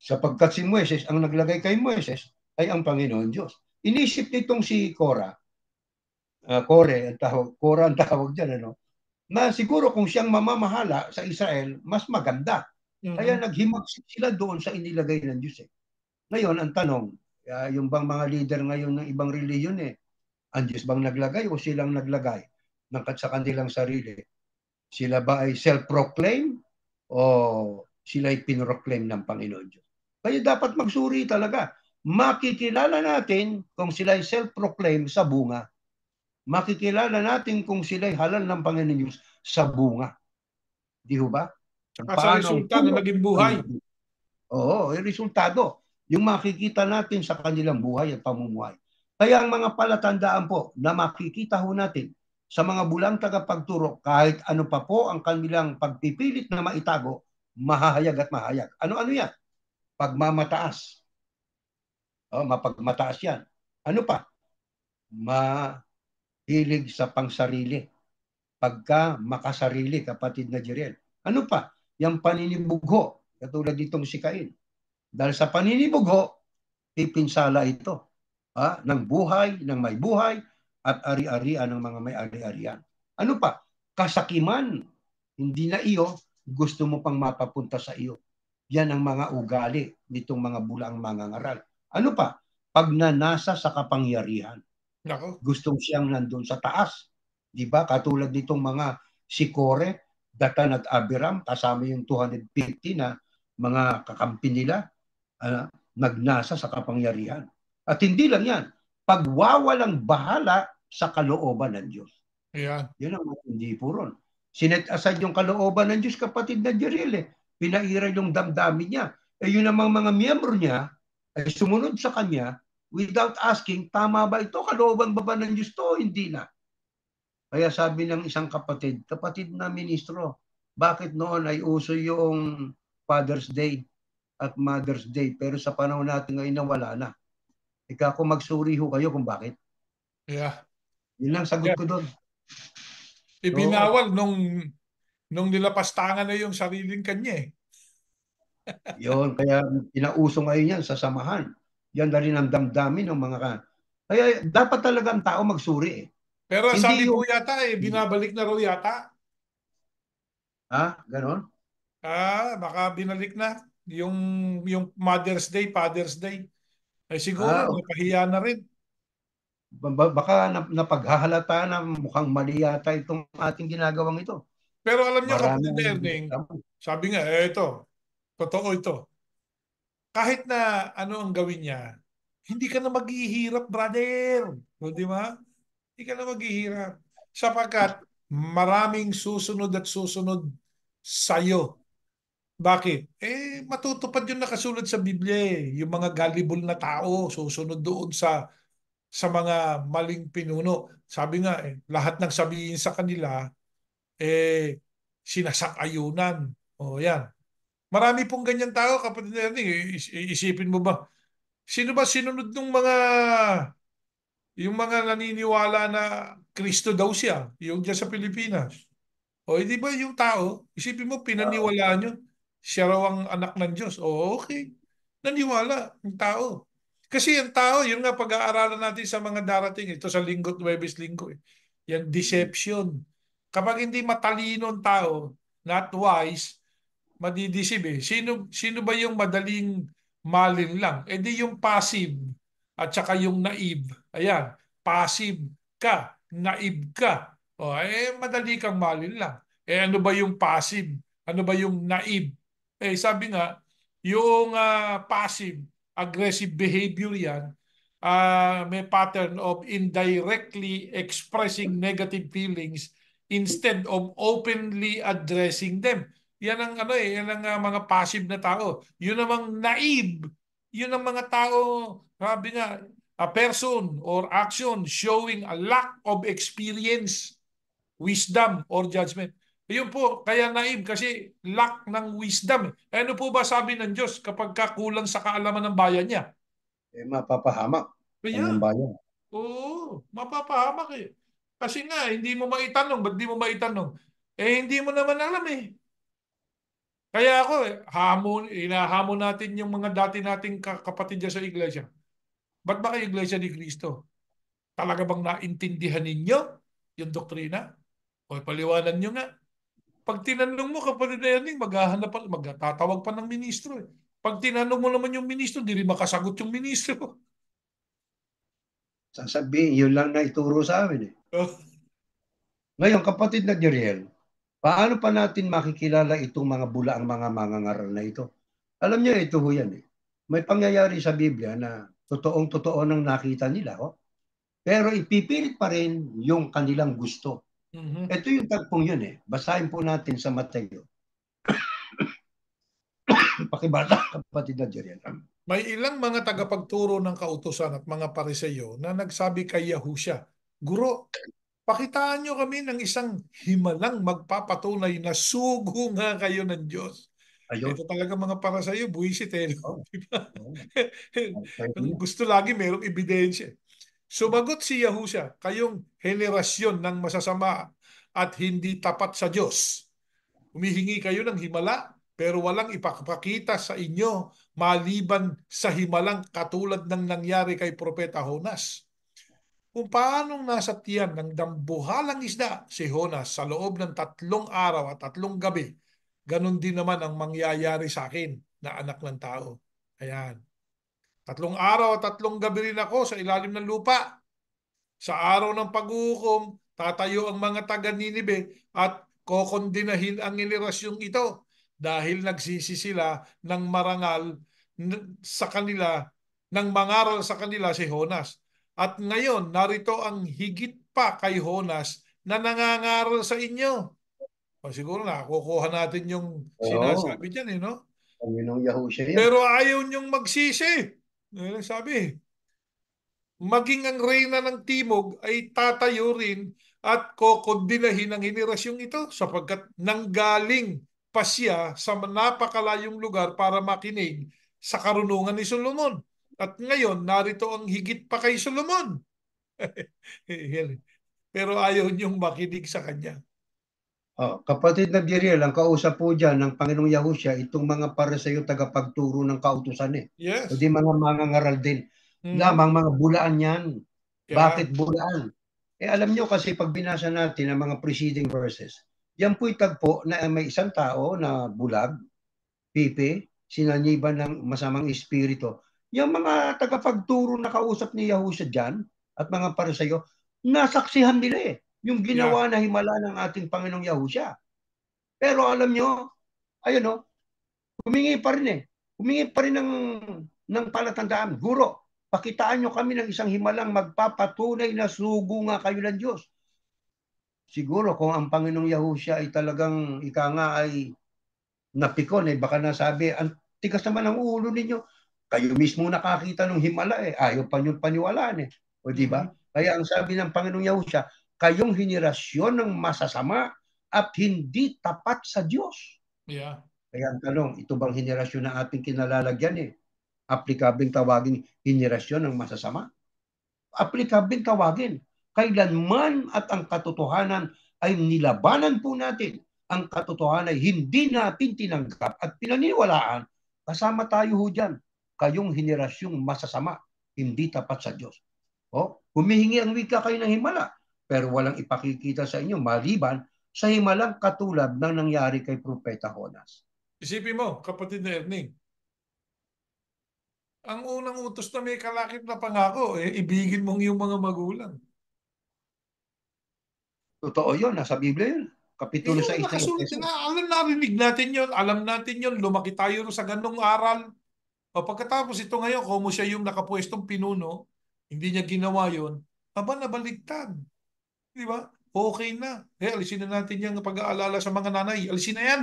Sapagkat si Moises, ang naglagay kay Moises ay ang Panginoon Diyos. Inisip nitong si Cora, Cora ang tawag dyan, ano? Na siguro kung siyang mamamahala sa Israel, mas maganda. Kaya Mhm. naghimagsik sila doon sa inilagay ng Diyos eh. Ngayon, ang tanong, yung bang mga leader ngayon ng ibang reliyon eh, ang Diyos bang naglagay o silang naglagay sa kanilang sarili? Sila ba ay self-proclaim o sila ay pinroclaim ng Panginoon Diyos? Kaya dapat magsuri talaga. Makikilala natin kung sila ay self-proclaim sa bunga. Makikilala natin kung sila ay halal ng Panginoon Diyos sa bunga. Di ho ba? Kung Tsaka sa paano ang resulta na puno naging ang buhay. oo, yung resultado. Yung makikita natin sa kanilang buhay at pamumuhay. Kaya ang mga palatandaan po na makikita ho natin sa mga bulang tagapagturo, kahit ano pa po ang kanilang pagpipilit na maitago, mahahayag at mahayag. Ano-ano yan? Pagmamataas. Mapagmataas yan. Ano pa? Mahilig sa pangsarili. Pagka makasarili, kapatid na Jeriel. Ano pa? Yung paninibugho, katulad ditong si Cain. Dahil sa paninibugho, pipinsala ito ng buhay, ng may buhay, at ari-arian ng mga may ari-arian. Ano pa? Kasakiman, hindi na iyo, gusto mo pang mapapunta sa iyo. Yan ang mga ugali nitong mga bulang mangangaral. Ano pa? Pagnanasa sa kapangyarihan. Nako. Gustong siyang nandun sa taas. Di ba? Katulad nitong mga si Kore, Datan at Abiram, kasama yung 250 na mga kakampi nila, nagnasa sa kapangyarihan. At hindi lang yan, pagwawalang bahala sa kalooban ng Diyos. Ayan. Yun ang matindi po ron. Sinet aside yung kalooban ng Diyos, kapatid na Jeriel eh. Pinairal yung damdamin niya. Eh yun namang mga miyembro niya ay sumunod sa kanya without asking, tama ba ito? Kalooban ba ng Diyos to? Hindi na. Kaya sabi ng isang kapatid na ministro, bakit noon ay uso yung Father's Day at Mother's Day, pero sa panahon natin ngayon na wala na. Ika kung magsuri ho kayo kung bakit. Yeah. Yun lang sagot Yeah. ko doon. Oo, Ibinawal nung nilapastangan na yung sariling kanya eh. yun. Kaya pinauso ngayon yan sa samahan. Yan na rin ang damdamin ng mga kaya dapat talaga ang tao magsuri eh. Pero sabi Hindi po yung, yata eh, binabalik na raw yata. ganon? Baka binalik na yung yung Mother's Day, Father's Day. Eh siguro Okay. napahiya na rin. Baka napaghahalata na mukhang mali yata itong ating ginagawang ito. Pero alam nyo Marami kapatid ang Erning, sabi nga, ito, totoo ito. Kahit na ano ang gawin niya, hindi ka na maghihirap, brother. O, di ba? Hindi ka na maghihirap. Sapagkat maraming susunod at susunod sa'yo. Bakit? Matutupad yung nakasulat sa Biblia eh. Yung mga gullible na tao, susunod doon sa mga maling pinuno. Sabi nga eh, lahat ng sabihin sa kanila, eh, sinasang-ayunan. O yan. Marami pong ganyan tao, kapatid Ernie. Isipin mo ba, sino ba sinunod ng yung mga naniniwala na Kristo daw siya, yung dyan sa Pilipinas? O, di ba yung tao, isipin mo, pinaniwalaan yun, siya raw ang anak ng Diyos. O, okay. Naniwala ang tao. Kasi yung tao, yun nga pag-aaralan natin sa mga darating, ito sa linggo at Huwebes linggo. Yan, deception. Kapag hindi matalino ang tao, not wise, madidisib eh. Sino ba yung madaling malin lang? Eh di yung passive at saka yung naive. Ayan, passive ka, naive ka. Madali kang malin lang. Ano ba yung passive? Ano ba yung naive? Sabi nga, yung passive, aggressive behavior yan, may pattern of indirectly expressing negative feelings instead of openly addressing them. Yan ang ano yan ang mga passive na tao. Yun namang naive, yun ang mga tao, sabi nga, a person or action showing a lack of experience, wisdom, or judgment. Yun po, kaya naive kasi lack ng wisdom. Ano po ba sabi ng Diyos kapag kulang sa kaalaman ng bayan niya? Mapapahamak Kaya, kanyang bayan. oo, mapapahamak eh. Kasi nga, hindi mo maitanong. Ba't di mo maitanong? Hindi mo naman alam eh. Kaya ako, hinahamon natin yung mga dati nating kapatid dyan sa iglesia. Ba't ba kayo iglesia ni Cristo? Talaga bang naintindihan ninyo yung doktrina? O paliwanan nyo nga. Pag tinanong mo kapatid na yan, magtatawag pa ng ministro eh. Pag tinanong mo naman yung ministro, di rin makasagot yung ministro. Sasabihin, yun lang na ituro sa amin eh. Ngayon, kapatid na Jeriel, paano pa natin makikilala itong mga bulaang mga mangangaral na ito? Alam niyo, ito ho yan eh. May pangyayari sa Biblia na totoong-totoo nang nakita nila. Oh. Pero ipipilit pa rin yung kanilang gusto. Mhm. Ito yung tagpong yun eh. Basahin po natin sa Mateo. Pakibasa, kapatid na Jeriel. May ilang mga tagapagturo ng kautusan at mga pariseyo na nagsabi kay Yahusya, Guro, pakitaan niyo kami ng isang himalang magpapatunay na sugo nga kayo ng Diyos. Ayun. Ito talaga mga pariseyo, buwisit eh. Oh, oh, pwede Ang na. gusto lagi merong ebidensya. Sumagot si Yahusya, kayong henerasyon ng masasama at hindi tapat sa Diyos. Humihingi kayo ng himala, pero walang ipapakita sa inyo maliban sa himalang katulad ng nangyari kay Propeta Jonas. Kung paanong nasa tiyan ng dambuhalang isda si Jonas sa loob ng 3 araw at 3 gabi, ganun din naman ang mangyayari sa akin na anak ng tao. Ayan. 3 araw at 3 gabi rin ako sa ilalim ng lupa. Sa araw ng paghuhukom, tatayo ang mga taga Ninibe at kokondinahin ang generasyong ito dahil nagsisi sila ng marangal sa kanila, ng mangaral sa kanila si Honas. At ngayon, narito ang higit pa kay Honas na nangangaral sa inyo. O siguro nakukuha natin yung Oo. sinasabi dyan, no? Panginoong Yahusha yan. Pero ayaw niyong magsisi. Yan ang sabi. Maging ang reyna ng timog ay tatayo rin at kokondinahin ang henerasyong ito sapagkat nanggaling pa siya sa napakalayong lugar para makinig sa karunungan ni Solomon. At ngayon, narito ang higit pa kay Solomon. Pero ayaw niyong makinig sa kanya. Oh, kapatid na Biriel, ang kausap po dyan ng Panginoong Yahusya, itong mga Pariseo tagapagturo ng kautusan eh. O di Yes. mga mangangaral din. Mhm. Lamang mga bulaan yan. Kaya, Bakit bulaan? Alam nyo kasi pag binasa natin ang mga preceding verses, yan po'y tagpo na may isang tao na bulag, pipi, sinanyiban ng masamang espiritu. Yung mga tagapagturo na kausap ni Yahusya dyan at mga Pariseo, nasaksihan nila eh. Yung yeah, ginawa na himala ng ating Panginoong Yahusya. Pero alam nyo, ayun o, humingi pa rin eh. Humingi pa rin ng palatandaan. Guro, pakitaan nyo kami ng isang himalang magpapatunay na sugo nga kayo ng Diyos. Siguro kung ang Panginoong Yahusya ay talagang ika nga ay napikon, baka nasabi, ang tigas naman ang ulo ninyo. Kayo mismo nakakita ng himala eh. Ayaw pa nyo paniwalaan eh. O di ba? mhm, Kaya ang sabi ng Panginoong Yahusya, kayong henerasyon ng masasama at hindi tapat sa Diyos. yeah. Kaya ang tanong, ito bang henerasyon na ating kinalalagyan eh? Aplikabling tawagin henerasyon ng masasama? Aplikabling tawagin. Kailanman at ang katotohanan ay nilabanan po natin. Ang katotohanan ay hindi natin tinanggap at pinaniniwalaan. Kasama tayo ho dyan. Kayong henerasyong masasama, hindi tapat sa Diyos. O, humihingi ang wika kayo ng himala, pero walang ipakikita sa inyo maliban sa himalang katulad ng nangyari kay Propeta Jonas. Isipin mo, kapatid na Erning, ang unang utos na may kalakip na pangako, ibigin mong iyong mga magulang. Totoo yun, nasa Biblia yun. Kapitulo Yung 6 ng nakasulat Efeso. na, alam narinig natin yon, alam natin yon, lumaki tayo sa ganong aral. O pagkatapos ito ngayon, kung siya yung nakapwestong pinuno, hindi niya ginawa yon, aba nabaligtad. Di ba? Okay na. Alisin na natin yung pag-aalala sa mga nanay. Alisin na yan.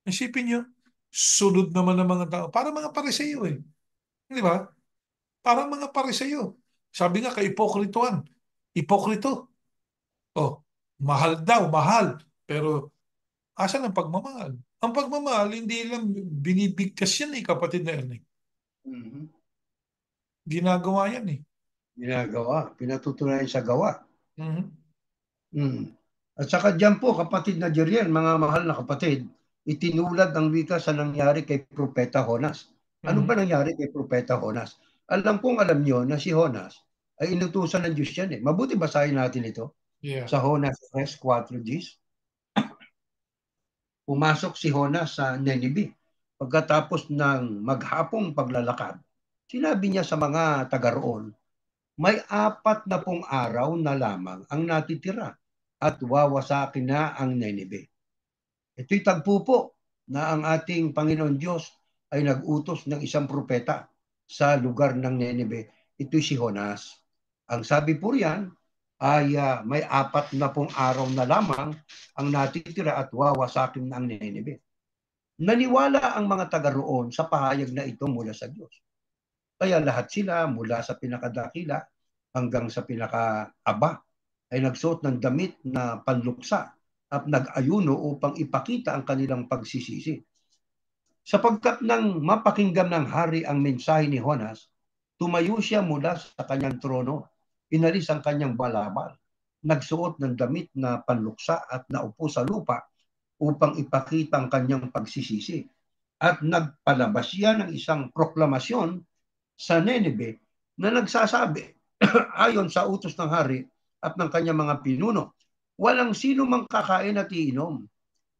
Isipin nyo, sunod naman ng mga tao. Para mga pareseyo eh. Di ba? Para mga pareseyo. Sabi nga kay ipokrituan. Ipokrito. Oh, mahal daw, mahal. Pero asan ang pagmamahal? Ang pagmamahal, hindi lang binibigkas yan eh, kapatid na yan eh. Mm-hmm. Ginagawa yan eh. Ginagawa, pinatutunayan sa gawa. Mhm. Mm. At saka dyan po, kapatid na Jeriel, mga mahal na kapatid, itinulad ang wika sa nangyari kay Propeta Jonas. Ano ba Mhm. nangyari kay Propeta Jonas? Alam kong alam nyo na si Jonas ay inutusan ng Diyos yan eh. Mabuti basahin natin ito Yeah. sa Jonas 3:4. Pumasok si Jonas sa Nineveh. Pagkatapos ng maghapong paglalakad, sinabi niya sa mga taga roon, may 40 araw na lamang ang natitira at wawasakin na ang Nineveh. Ito'y tagpo po na ang ating Panginoon Diyos ay nag-utos ng isang propeta sa lugar ng Nineveh. Ito'y si Jonas. Ang sabi po riyan ay may 40 araw na lamang ang natitira at wawasakin na ang Nineveh. Naniwala ang mga taga roon sa pahayag na ito mula sa Diyos. Kaya lahat sila mula sa pinakadakila hanggang sa pinakaaba ay nagsuot ng damit na panluksa at nag-ayuno upang ipakita ang kanilang pagsisisi. Sapagkat nang mapakinggan ng hari ang mensahe ni Jonas, tumayo siya mula sa kanyang trono, inalis ang kanyang balabal, nagsuot ng damit na panluksa at naupo sa lupa upang ipakita ang kanyang pagsisisi. At nagpalabas siya ng isang proklamasyon sa Nineveh na nagsasabi, ayon sa utos ng hari at ng kanyang mga pinuno, walang sino mang kakain at iinom,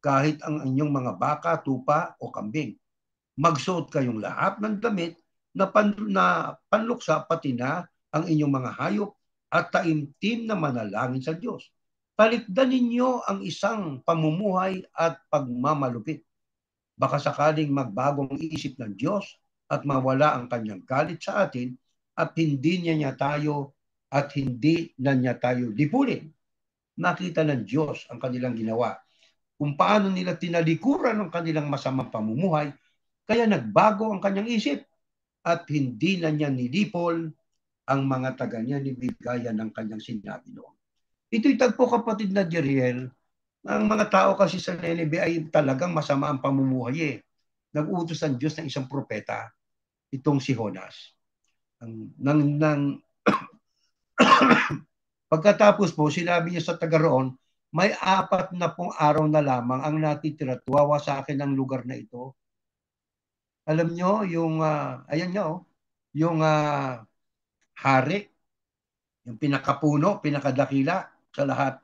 kahit ang inyong mga baka, tupa o kambing. Magsuot kayong lahat ng damit na panluksa pati na ang inyong mga hayop at taimtim na manalangin sa Diyos. Talikdan ninyo ang isang pamumuhay at pagmamalupit. Baka sakaling magbagong isip ng Diyos at mawala ang kanyang galit sa atin at hindi niya tayo at hindi na niya tayo lipulin. Nakita ng Diyos ang kanilang ginawa, kung paano nila tinalikuran ang kanilang masamang pamumuhay, kaya nagbago ang kanyang isip at hindi na niya nilipol ang mga taga niya ni Bigaya ng kanyang sinabi noon. Ito'y tagpo kapatid na Jeriel. Ang mga tao kasi sa Nineveh ay talagang masama ang pamumuhay eh. Nag-utos ang Diyos ng isang propeta, itong si Jonas. Pagkatapos po, sinabi niya sa taga roon, may 40 araw na lamang ang natitira. Tuwawa sa akin ang lugar na ito. Alam nyo, yung, ayan nyo, yung hari, yung pinakapuno, pinakadakila sa lahat,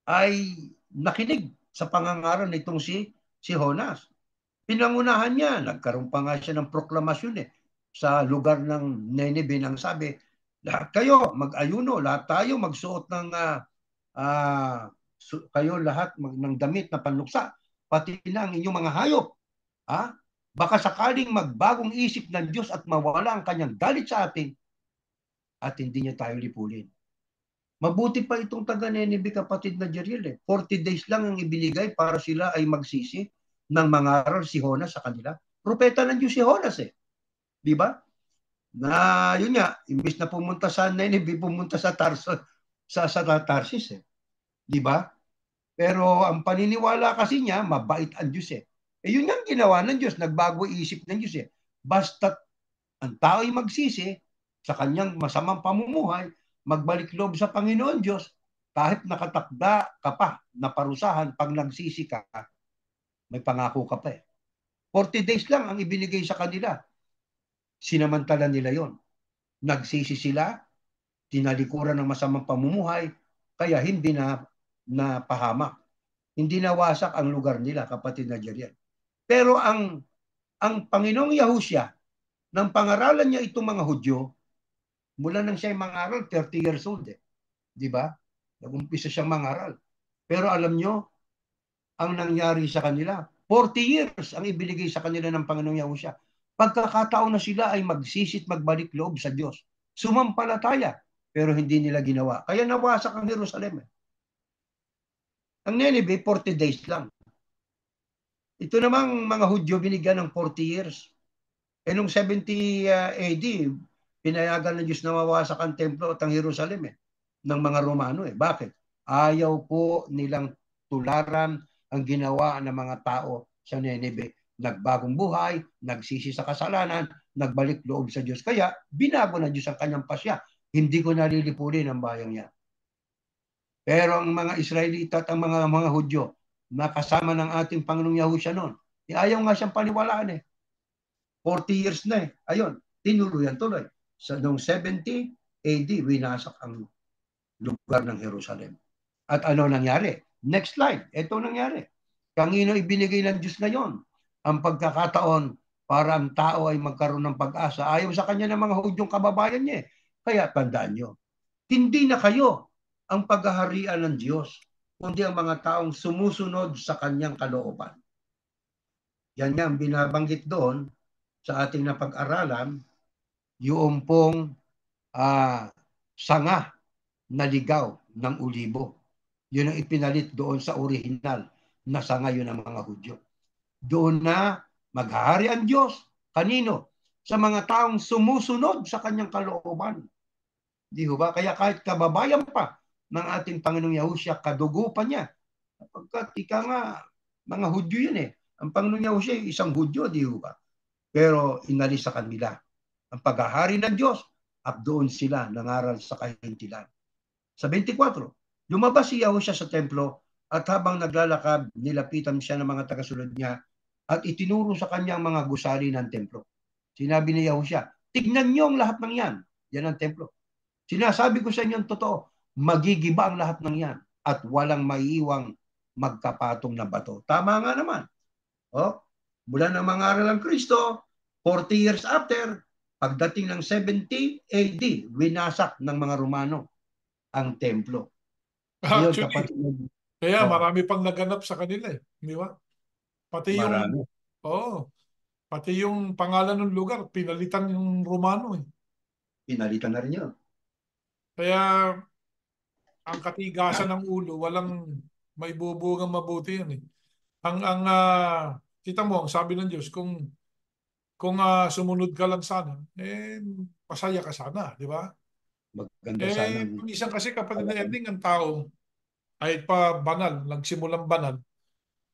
ay nakinig sa pangangaral nitong si Jonas. Pinangunahan niya, nagkaroon pa nga siya ng proklamasyon sa lugar ng Nineveh nang sabi, lahat kayo mag-ayuno, lahat tayo magsuot ng kayo lahat ng damit na panluksa, pati na ang inyong mga hayop. Ha? Baka sakaling magbagong isip ng Diyos at mawala ang kanyang galit sa atin at hindi niya tayo lipulin. Mabuti pa itong taga Nineveh kapatid na Jeriel 40 days lang ang ibinigay para sila ay magsisi ng mangaral si Jonas sa kanila. Propeta ng Diyos si Jonas Di ba? Na yun nga, imbis na pumunta sa Nineveh, pumunta sa Tarsis Di ba? Pero ang paniniwala kasi niya, mabait ang Diyos yun nga ginawa ng Diyos, nagbago isip ng Diyos Basta ang tao ay magsisi sa kanyang masamang pamumuhay, magbalik loob sa Panginoon Diyos, kahit nakatakda ka pa na parusahan, pag nagsisi ka, may pangako ka pa 40 days lang ang ibinigay sa kanila. Sinamantala nila yon. Nagsisi sila, tinalikuran ng masamang pamumuhay, kaya hindi na napahamak. Hindi nawasak ang lugar nila, kapatid na Jeriel. Pero ang Panginoong Yahusya, nang pangaralan niya itong mga Hudyo, mula nang siya mangaral, 30 years old Di ba? Nag-umpisa siyang mangaral. Pero alam nyo, ang nangyari sa kanila, 40 years ang ibinigay sa kanila ng Panginoong Yahusya. Pagkakataon na sila ay magsisit, magbalik loob sa Diyos. Sumampalataya, pero hindi nila ginawa. Kaya nawasak ang Jerusalem Ang Nineveh, 40 days lang. Ito namang mga Hudyo binigyan ng 40 years. Nung 70 AD, pinayagan ng Diyos na mawasak ang templo at ang Jerusalem ng mga Romano Bakit? Ayaw po nilang tularan ang ginawa ng mga tao sa Nineveh. Nagbagong buhay, nagsisi sa kasalanan, nagbalik loob sa Diyos. Kaya binago ng Diyos ang kanyang pasya. Hindi ko nalilipulin ang bayang niya. Pero ang mga Israelita at ang mga Hudyo na kasama ng ating Panginoong Yahusya noon, ayaw nga siyang paniwalaan 40 years na Ayun, tinuluyan tuloy. Sa noong 70 AD, winasak ang lugar ng Jerusalem. At ano nangyari? Next slide. Ito nangyari. Kanino ibinigay ng Diyos ngayon? Ang pagkakataon para ang tao ay magkaroon ng pag-asa. Ayaw sa kanya ng mga Hudyong kababayan niya Kaya tandaan nyo, hindi na kayo ang paghaharian ng Diyos, kundi ang mga taong sumusunod sa kanyang kalooban. Yan nga ang binabanggit doon sa ating napag-aralan, yung pong sanga na ligaw ng ulibo. Yun ang ipinalit doon sa original na sanga yun ng mga Hudyo. Doon na maghahari ang Diyos. Kanino? Sa mga taong sumusunod sa kanyang kalooban. Di ba? Kaya kahit kababayan pa ng ating Panginoong Yahusya, kadugo pa niya. Pagkat ika nga, mga Hudyo yun Ang Panginoong Yahusya isang Hudyo, di ba? Pero inalis sa kanila ang paghahari ng Diyos at doon sila nangaral sa kahintilan. Sa 24, lumabas si Yahusya sa templo at habang naglalakad, nilapitan siya ng mga tagasunod niya at itinuro sa kanya ang mga gusali ng templo. Sinabi ni Yahusya, tignan niyo ang lahat ng yan. Yan ang templo. Sinasabi ko sa inyo ang totoo, magigiba ang lahat ng yan at walang maiiwang magkapatong na bato. Tama nga naman. Mula ng mga aral ng Kristo, 40 years after, pagdating ng 70 AD, winasak ng mga Romano ang templo. Ngayon, Actually, kapatid, kaya marami pang naganap sa kanila Di ba? Pati yung, marami. pati yung pangalan ng lugar, pinalitan yung Romano Pinalitan na rin yun. Kaya ang katigasan ng ulo, walang may bubugang mabuti yan Ang kita mo, ang sabi ng Diyos, kung sumunod ka lang sana, pasaya ka sana, di ba? Maganda sanang Minsan kasi kapatid na ending, ang tao, kahit pa banal,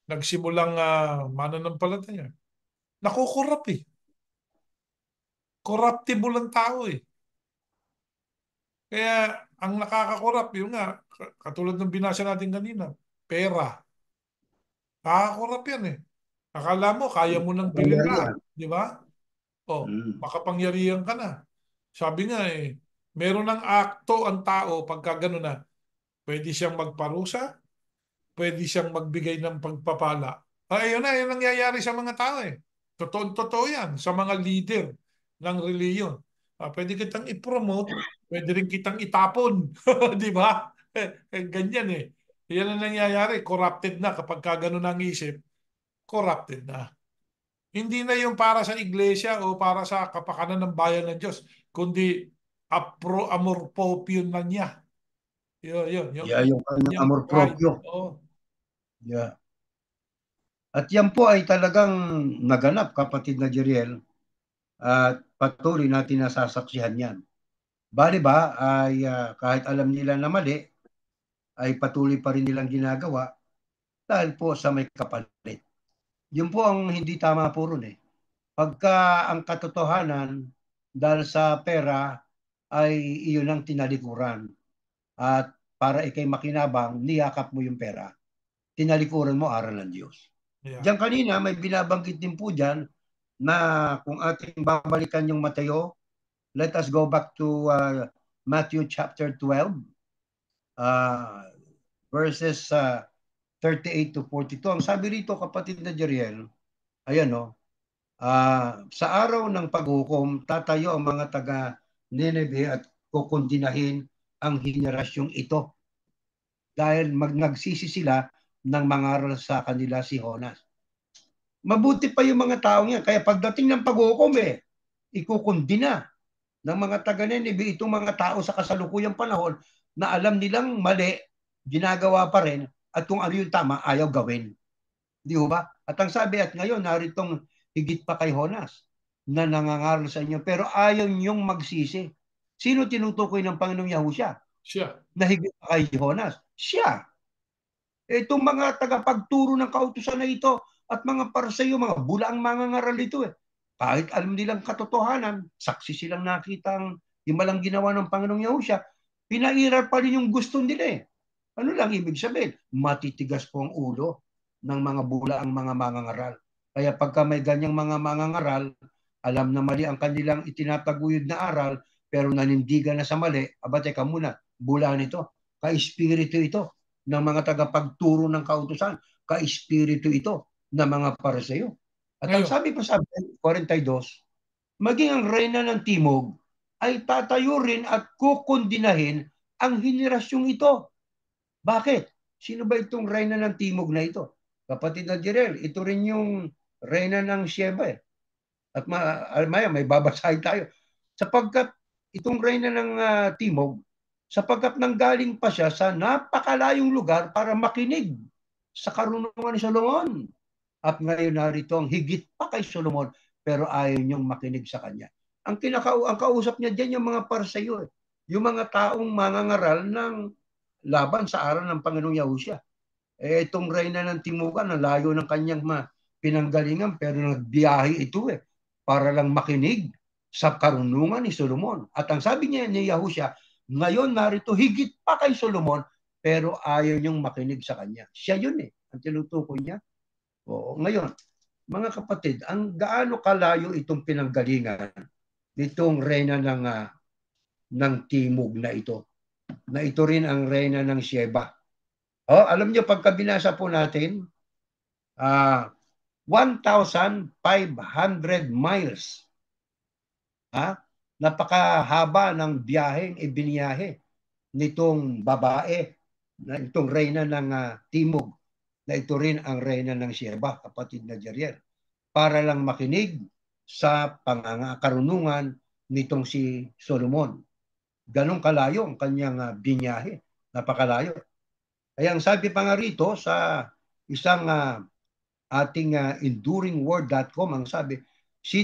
nagsimulang mananampalataya, nakukurap eh. Corruptible ang tao eh. Kaya ang nakakakurap, yun nga, katulad ng binasa natin kanina, pera. Nakakakurap yan eh. Akala mo, kaya mo nang bilhin lahat. kapangyarihan. Di ba? Oh, Mm. makapangyarihan ka na. Sabi nga eh, meron ng akto ang tao pagka gano'n na. Pwede siyang magparusa, pwede siyang magbigay ng pagpapala. Ayun na, yun ang nangyayari sa mga tao eh. Totoo yan sa mga leader ng reliyon. Pwede kitang i-promote, pwede rin kitang itapon. Di ba? Ganyan eh. Yan ang nangyayari. Corrupted na kapag ka ganun ang isip. Corrupted na. Hindi na yung para sa iglesia o para sa kapakanan ng bayan ng Diyos, kundi amor proprio na niya. Yun. Yeah, yung kanyang Yung amor pride. proprio. Oh, Yeah. At yan po ay talagang naganap, kapatid na Jeriel, at patuloy natin nasasaksihan yan. Bali ba ay kahit alam nila na mali, ay patuloy pa rin nilang ginagawa dahil po sa may kapalit. Yun po ang hindi tama po ron eh. Pagka ang katotohanan dahil sa pera ay iyon ang tinalikuran at para ikay makinabang, niyakap mo yung pera, tinalikuran mo aral ng Diyos. yeah. Diyan kanina may binabanggit din po dyan na kung ating babalikan yung Mateo, let us go back to Matthew chapter 12, verses 38 to 42. Ang sabi rito, kapatid na Jeriel, ayan no, sa araw ng paghukom, tatayo ang mga taga Nineveh at kukundinahin ang henerasyong ito dahil nagsisi sila ng mangaral sa kanila si Jonas. Mabuti pa yung mga taong yan. Kaya pagdating ng paghukom ikukundina ng mga taga Nineveh itong mga tao sa kasalukuyang panahon na alam nilang mali, ginagawa pa rin, at kung ano yung tama, ayaw gawin. Di ba? At ang sabi, at ngayon, naritong higit pa kay Jonas na nangangaral sa inyo, pero ayaw niyong magsisi. Sino tinutukoy ng Panginoong Yahusya Siya. na higit pa kay Jonas? Siya. Itong mga tagapagturo ng kautusan na ito at mga Parseyo, mga bulaang mangangaral ito Kahit alam nilang katotohanan, saksi silang nakitang himalang ginawa ng Panginoong Yahusya, pinairal pa rin yung gusto nila Ano lang ibig sabihin? Matitigas po ang ulo ng mga bulaang mga mangangaral. Kaya pagka may ganyang mga mangangaral, alam na mali ang kanilang itinataguyod na aral, pero nanindigan na sa mali, aba teka muna, bulaan ito, ka-espiritu ito ng mga tagapagturo ng kautusan, ka-espiritu ito ng mga Pariseo. At ang Ngayon, sabi pa sa 42, maging ang reyna ng timog ay tatayo rin at kukundinahin ang henerasyong ito. Bakit? Sino ba itong reyna ng timog na ito? Kapatid na Jirel, ito rin yung reyna ng Sheba At maya may babasahin tayo. Sapagkat itong reyna ng timog, sapagkat nanggaling pa siya sa napakalayong lugar para makinig sa karunungan ni Solomon. At ngayon narito ang higit pa kay Solomon, pero ayaw niyong makinig sa kanya. Ang kausap niya diyan yung mga Parseyo yung mga taong mangangaral ng laban sa aral ng Panginoong Yahusya. Itong reyna ng Timugan, ang layo ng kanyang pinanggalingan, pero nagbiyahe ito para lang makinig sa karunungan ni Solomon. At ang sabi niya ni Yahusya, ngayon narito higit pa kay Solomon, pero ayaw niyong makinig sa kanya. Siya yun ang tinutukoy niya. Oo. Ngayon, mga kapatid, ang gaano kalayo itong pinanggalingan nitong reyna ng Timog na ito. Na ito rin ang reyna ng Sheba. Alam niyo, pagka binasa po natin, 1,500 miles. Napakahaba ng biyaheng ibiniyahe nitong babae, na itong reyna ng Timog, na ito rin ang reyna ng Sheba, kapatid na Jeriel, para lang makinig sa karunungan nitong si Solomon. Ganong kalayo ang kanyang binyahe. Napakalayo. Kaya ang sabi pa nga rito sa isang ating enduringword.com, ang sabi, she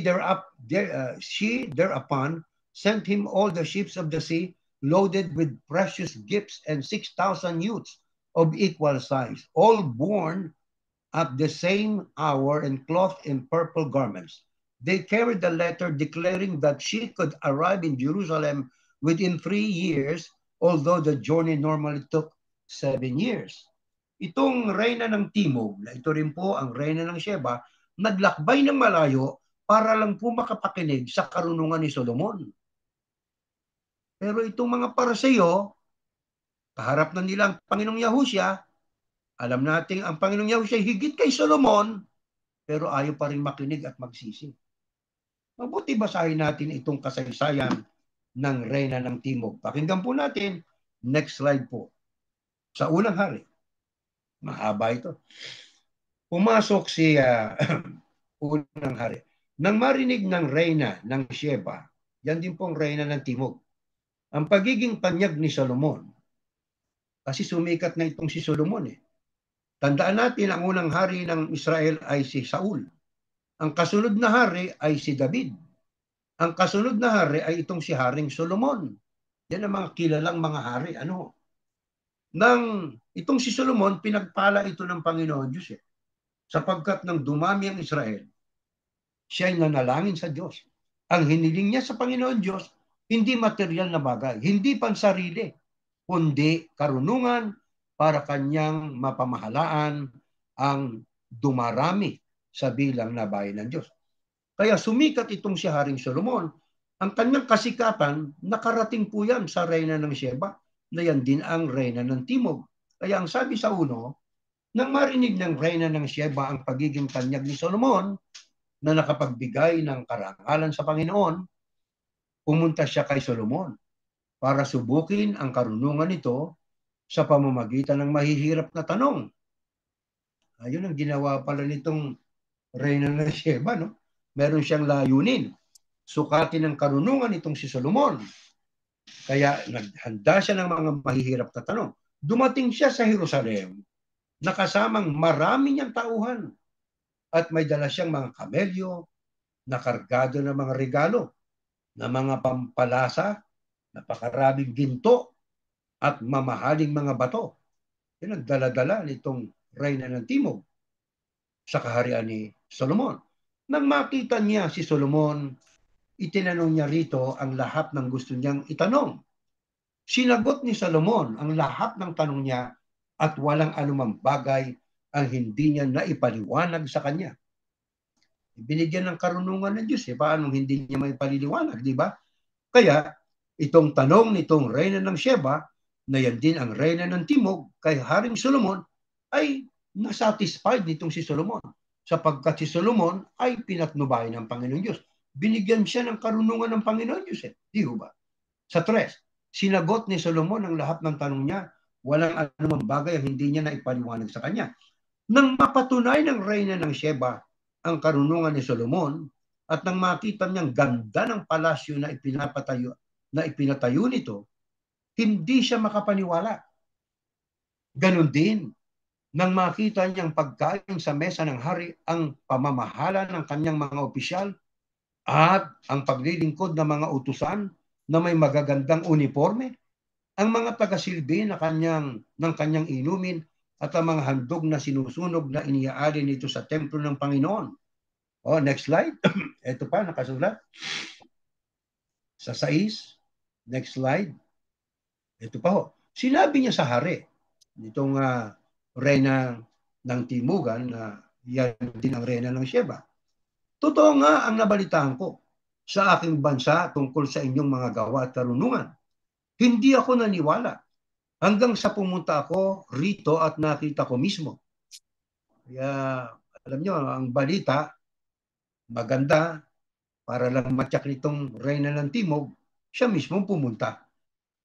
thereupon sent him all the ships of the sea loaded with precious gifts, and 6,000 youths of equal size, all born at the same hour and clothed in purple garments. They carried the letter declaring that she could arrive in Jerusalem within 3 years, although the journey normally took 7 years. Itong reyna ng Timog, na ito rin po ang reyna ng Sheba, naglakbay ng malayo para lang po makapakinig sa karunungan ni Solomon. Pero itong mga Pariseo, kaharap na nila ang Panginoong Yahusya, alam natin ang Panginoong Yahusya higit kay Solomon, pero ayaw pa rin makinig at magsisi. Mabuti basahin natin itong kasaysayan ng Reyna ng Timog. Pakinggan po natin. Next slide po. Sa unang hari. Mahaba ito. Pumasok si unang hari. Nang marinig ng Reyna ng Sheba, yan din pong Reyna ng Timog, ang pagiging tanyag ni Solomon. Kasi sumikat na itong si Solomon eh. Tandaan natin, ang unang hari ng Israel ay si Saul. Ang kasunod na hari ay si David. Ang kasunod na hari ay itong si Haring Solomon. Yan ang mga kilalang mga hari. Ano? Nang itong si Solomon, pinagpala ito ng Panginoon Diyos eh. Sapagkat nang dumami ang Israel, siya ay nanalangin sa Diyos. Ang hiniling niya sa Panginoon Diyos, hindi material na bagay, hindi pansarili, kundi karunungan para kanyang mapamahalaan ang dumarami sa bilang na bayan ng Diyos. Kaya sumikat itong si Haring Solomon. Ang kanyang kasikatan, nakarating po yan sa Reyna ng Sheba, na yan din ang Reyna ng Timog. Kaya ang sabi sa uno, nang marinig ng Reyna ng Sheba ang pagiging tanyag ni Solomon, na nakapagbigay ng karangalan sa Panginoon, pumunta siya kay Solomon para subukin ang karunungan nito sa pamamagitan ng mahihirap na tanong. Ayun ang ginawa pala nitong Reyna ng Sheba, no? Meron siyang layunin. Sukatin ang karunungan itong si Solomon. Kaya naghanda siya ng mga mahihirap na tanong. Dumating siya sa Jerusalem, nakasamang marami niyang tauhan. At may dala siyang mga kamelyo, na kargado ng mga regalo, na mga pampalasa, napakaraming ginto, at mamahaling mga bato. Yan ang dala-dala nitong Reyna ng Timog sa kaharian ni Solomon. Nang makita niya si Solomon, itinanong niya rito ang lahat ng gusto niyang itanong. Sinagot ni Solomon ang lahat ng tanong niya at walang anumang bagay ang hindi niya naipaliwanag sa kanya. Binigyan ng karunungan ng Diyos. Paano hindi niya may paliliwanag, di ba? Kaya itong tanong nitong Reyna ng Sheba, na yan din ang Reyna ng Timog, kay Haring Solomon, ay nasatisfied nitong si Solomon. Sapagkat si Solomon ay pinatnubay ng Panginoon Diyos. Binigyan siya ng karunungan ng Panginoon Diyos. Di ba? Sa 3, sinagot ni Solomon ang lahat ng tanong niya, walang anumang bagay ang hindi niya naipaliwanag sa kanya. Nang mapatunay ng Reyna ng Sheba ang karunungan ni Solomon, at nang makita niyang ganda ng palasyo na ipinatayo nito, hindi siya makapaniwala. Ganon din, nang makita niyang pagkain sa mesa ng hari, ang pamamahala ng kanyang mga opisyal, at ang paglilingkod ng mga utusan na may magagandang uniforme, ang mga tagasilbi ng kanyang inumin, at ang mga handog na sinusunog na iniaalin nito sa templo ng Panginoon. Next slide. Ito pa, nakasulat. Sa 6, next slide. Ito pa ho. Sinabi niya sa hari, nitong Reyna ng Timugan, na yan din ang Reyna ng Sheba. Totoo nga ang nabalitaan ko sa aking bansa tungkol sa inyong mga gawa at karunungan. Hindi ako naniwala hanggang sa pumunta ako rito at nakita ko mismo. Kaya, alam nyo, ang balita, maganda, para lang matyak nitong Reyna ng Timog, siya mismo pumunta.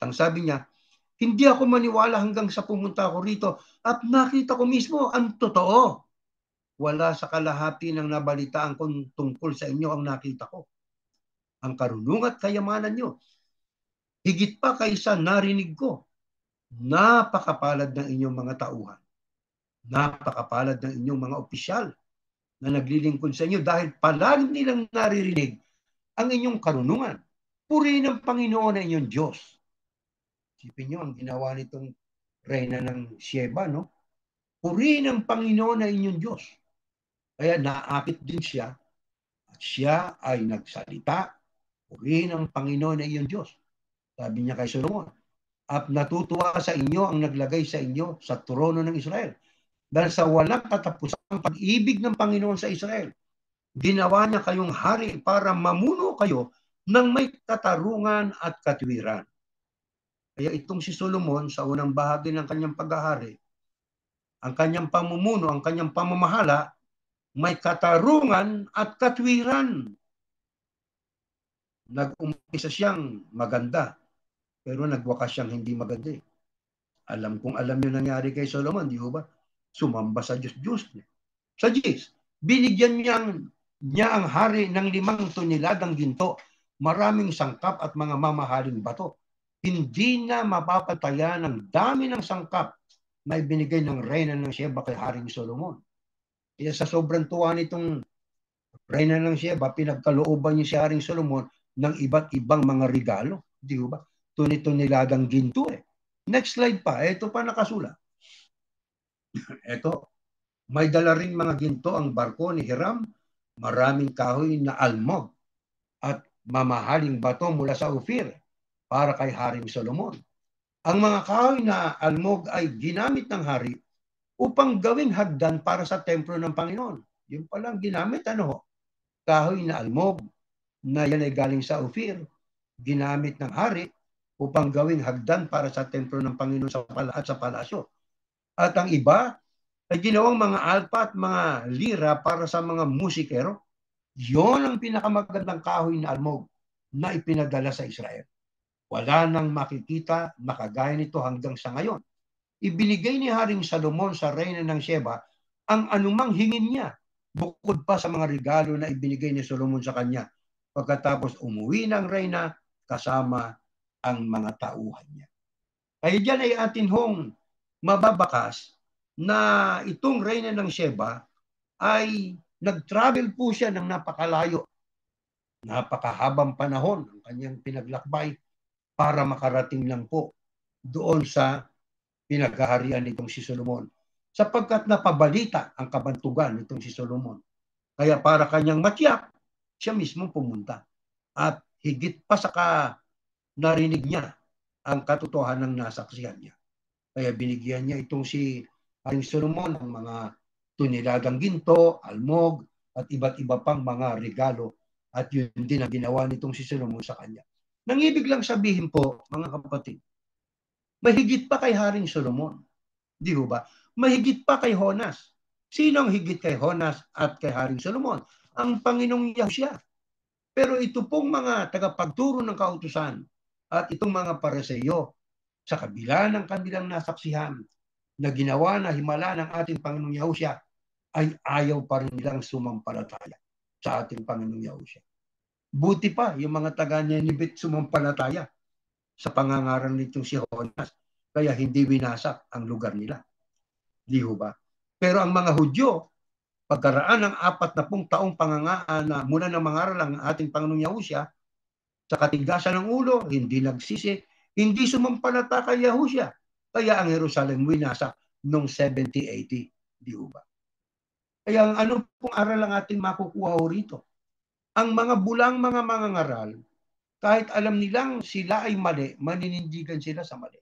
Ang sabi niya, hindi ako maniwala hanggang sa pumunta ako rito at nakita ko mismo ang totoo. Wala sa kalahati ng nabalitaan kong tungkol sa inyo ang nakita ko. Ang karunungan at kayamanan nyo, higit pa kaysa narinig ko. Napakapalad ng inyong mga tauhan. Napakapalad ng inyong mga opisyal na naglilingkod sa inyo dahil palagi nilang naririnig ang inyong karunungan. Purihin ang Panginoon na inyong Diyos. Isipin nyo ang ginawa nitong reyna ng Sheba, no? Purihin ang Panginoon na inyong Diyos. Kaya naakit din siya at siya ay nagsalita, purihin ang Panginoon na iyong Diyos. Sabi niya kay Solomon, at natutuwa sa inyo ang naglagay sa inyo sa trono ng Israel. Dahil sa walang katapusang pag-ibig ng Panginoon sa Israel, ginawa niya kayong hari para mamuno kayo ng may katarungan at katwiran. Kaya itong si Solomon sa unang bahagi ng kanyang paghahari, ang kanyang pamumuno, ang kanyang pamamahala, may katarungan at katwiran. Nag-umpisa siyang maganda, pero nagwakas siyang hindi maganda. Alam kong alam yung nangyari kay Solomon, di ba? Sumamba sa Diyos. Sa Diyos, binigyan niya ang hari ng 5 toneladang ginto, maraming sangkap at mga mamahaling bato. Hindi na mapapatayan ang dami ng sangkap na ibinigay ng reyna ng Sheba kay Haring Solomon. Kaya sa sobrang tuwa nitong reyna ng Sheba, pinagkalooban niya si Haring Solomon ng iba't ibang mga regalo. Di ba? Tuniladang ginto eh. Next slide pa. Ito pa nakasulat. Ito. May dala rin mga ginto ang barko ni Hiram, maraming kahoy na almog at mamahaling bato mula sa Ophir para kay Haring Solomon. Ang mga kahoy na almog ay ginamit ng hari upang gawing hagdan para sa templo ng Panginoon. Yung palang ginamit, kahoy na almog na yan ay galing sa Ophir, ginamit ng hari upang gawing hagdan para sa templo ng Panginoon at sa palasyo. At ang iba ay ginawang mga alpa at mga lira para sa mga musikero. Yon ang pinakamagandang kahoy na almog na ipinadala sa Israel. Wala nang makikita na kagaya nito hanggang sa ngayon. Ibinigay ni Haring Salomon sa reyna ng Sheba ang anumang hingin niya, bukod pa sa mga regalo na ibinigay ni Solomon sa kanya. Pagkatapos umuwi ng reyna kasama ang mga tauhan niya. Kaya dyan ay atin hong mababakas na itong reyna ng Sheba ay nag-travel po siya ng napakalayo. Napakahabang panahon ang kanyang pinaglakbay para makarating lang po doon sa pinaghaharian nitong si Solomon. Sapagkat napabalita ang kabantugan nitong si Solomon. Kaya para kanyang matiyak, siya mismo pumunta. At higit pa sa narinig niya ang katotohanan ng nasaksihan niya. Kaya binigyan niya itong si Haring Solomon ng mga tuniladang ginto, almog, at iba't iba pang mga regalo. At yun din ang ginawa nitong si Solomon sa kanya. Nang ibig lang sabihin po, mga kapatid, mahigit pa kay Haring Solomon. Di ba? Mahigit pa kay Honas. Sino ang higit kay Honas at kay Haring Solomon? Ang Panginoong Yahusya. Pero ito pong mga tagapagturo ng kautusan at itong mga Pariseyo, sa kabila ng kanilang nasaksihan na ginawa na himala ng ating Panginoong Yahusya, ay ayaw pa rin nilang sumampalataya sa ating Panginoong Yahusya. Buti pa yung mga taga-Nineveh sumampalataya sa pangangaral nitong si Honas, kaya hindi winasak ang lugar nila. Di ba? Pero ang mga Hudyo, pagkaraan ng 40 taong pangangaan na mula ng mangaral ang ating Panginoong Yahusya, sa katigasan ng ulo, hindi nagsisi, hindi sumampalata kay Yahusya. Kaya ang Jerusalem winasak noong 70 AD. Di ba? Kaya ang ano pong aral ang ating makukuha rito? Ang mga bulang mga mangangaral, kahit alam nilang sila ay mali, maninindigan sila sa mali.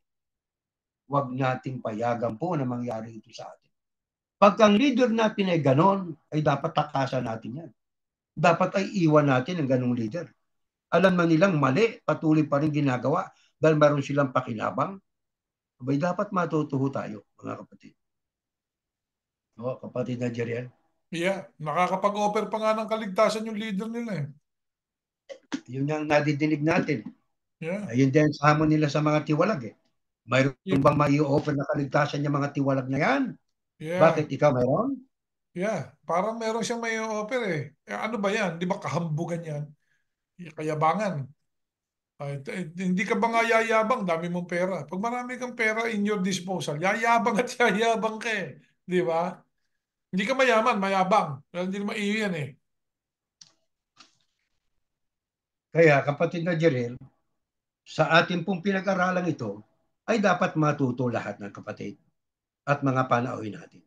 Huwag nating payagan po na mangyari ito sa atin. Pag ang leader natin ay ganon, ay dapat takasan natin yan. Dapat ay iwan natin ang ganong leader. Alam man nilang mali, patuloy pa rin ginagawa dahil meron silang pakinabang. Abay, dapat matutuho tayo, mga kapatid. O, kapatid na Jeriel. Yeah, nakakapag-offer pa nga ng kaligtasan yung leader nila eh. Yun yung nadidinig natin. Yeah. Ayun din sa hamon nila sa mga tiwalag eh. Mayroon Yeah. bang mai-offer na kaligtasan yung mga tiwalag na yan? Yeah. Bakit ikaw mayroon? Yeah. Parang meron siyang may offer eh. Ano ba yan? Di ba kahambugan yan? Kayabangan. Hindi ka ba nga yayabang? Dami mong pera. Pag marami kang pera in your disposal, yayabang at yayabang ka eh. Di ba? Hindi ka mayaman, mayabang. Pero hindi naman iyo yan eh. Kaya kapatid na Jeriel, sa ating pong pinag-aralan ito, ay dapat matuto lahat ng kapatid at mga panauhin natin.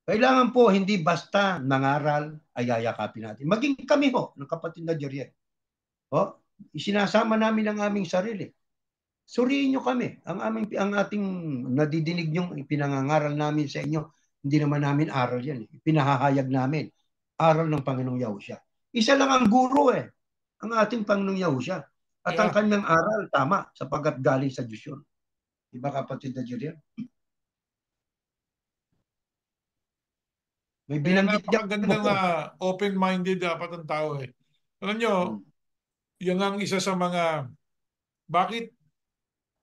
Kailangan po hindi basta nangaral ay yayakapin natin. Maging kami ho, ng kapatid na Jeriel. O, isinasama namin ang aming sarili. Suriin nyo kami. Ang ating nadidinig nyo, ipinangangaral namin sa inyo, hindi naman namin aral yan. Pinahahayag namin. Aral ng Panginoong Yahusya. Isa lang ang guro ang ating Panginoong Yahusya. At ang Yeah. kanyang aral, tama, sapagkat galing sa Diyos yun. Diba kapatid na Jeriel? May Kaya binanggit niya napakaganda po. na open-minded dapat ang tao eh. Alam nyo, yan ang isa sa mga, bakit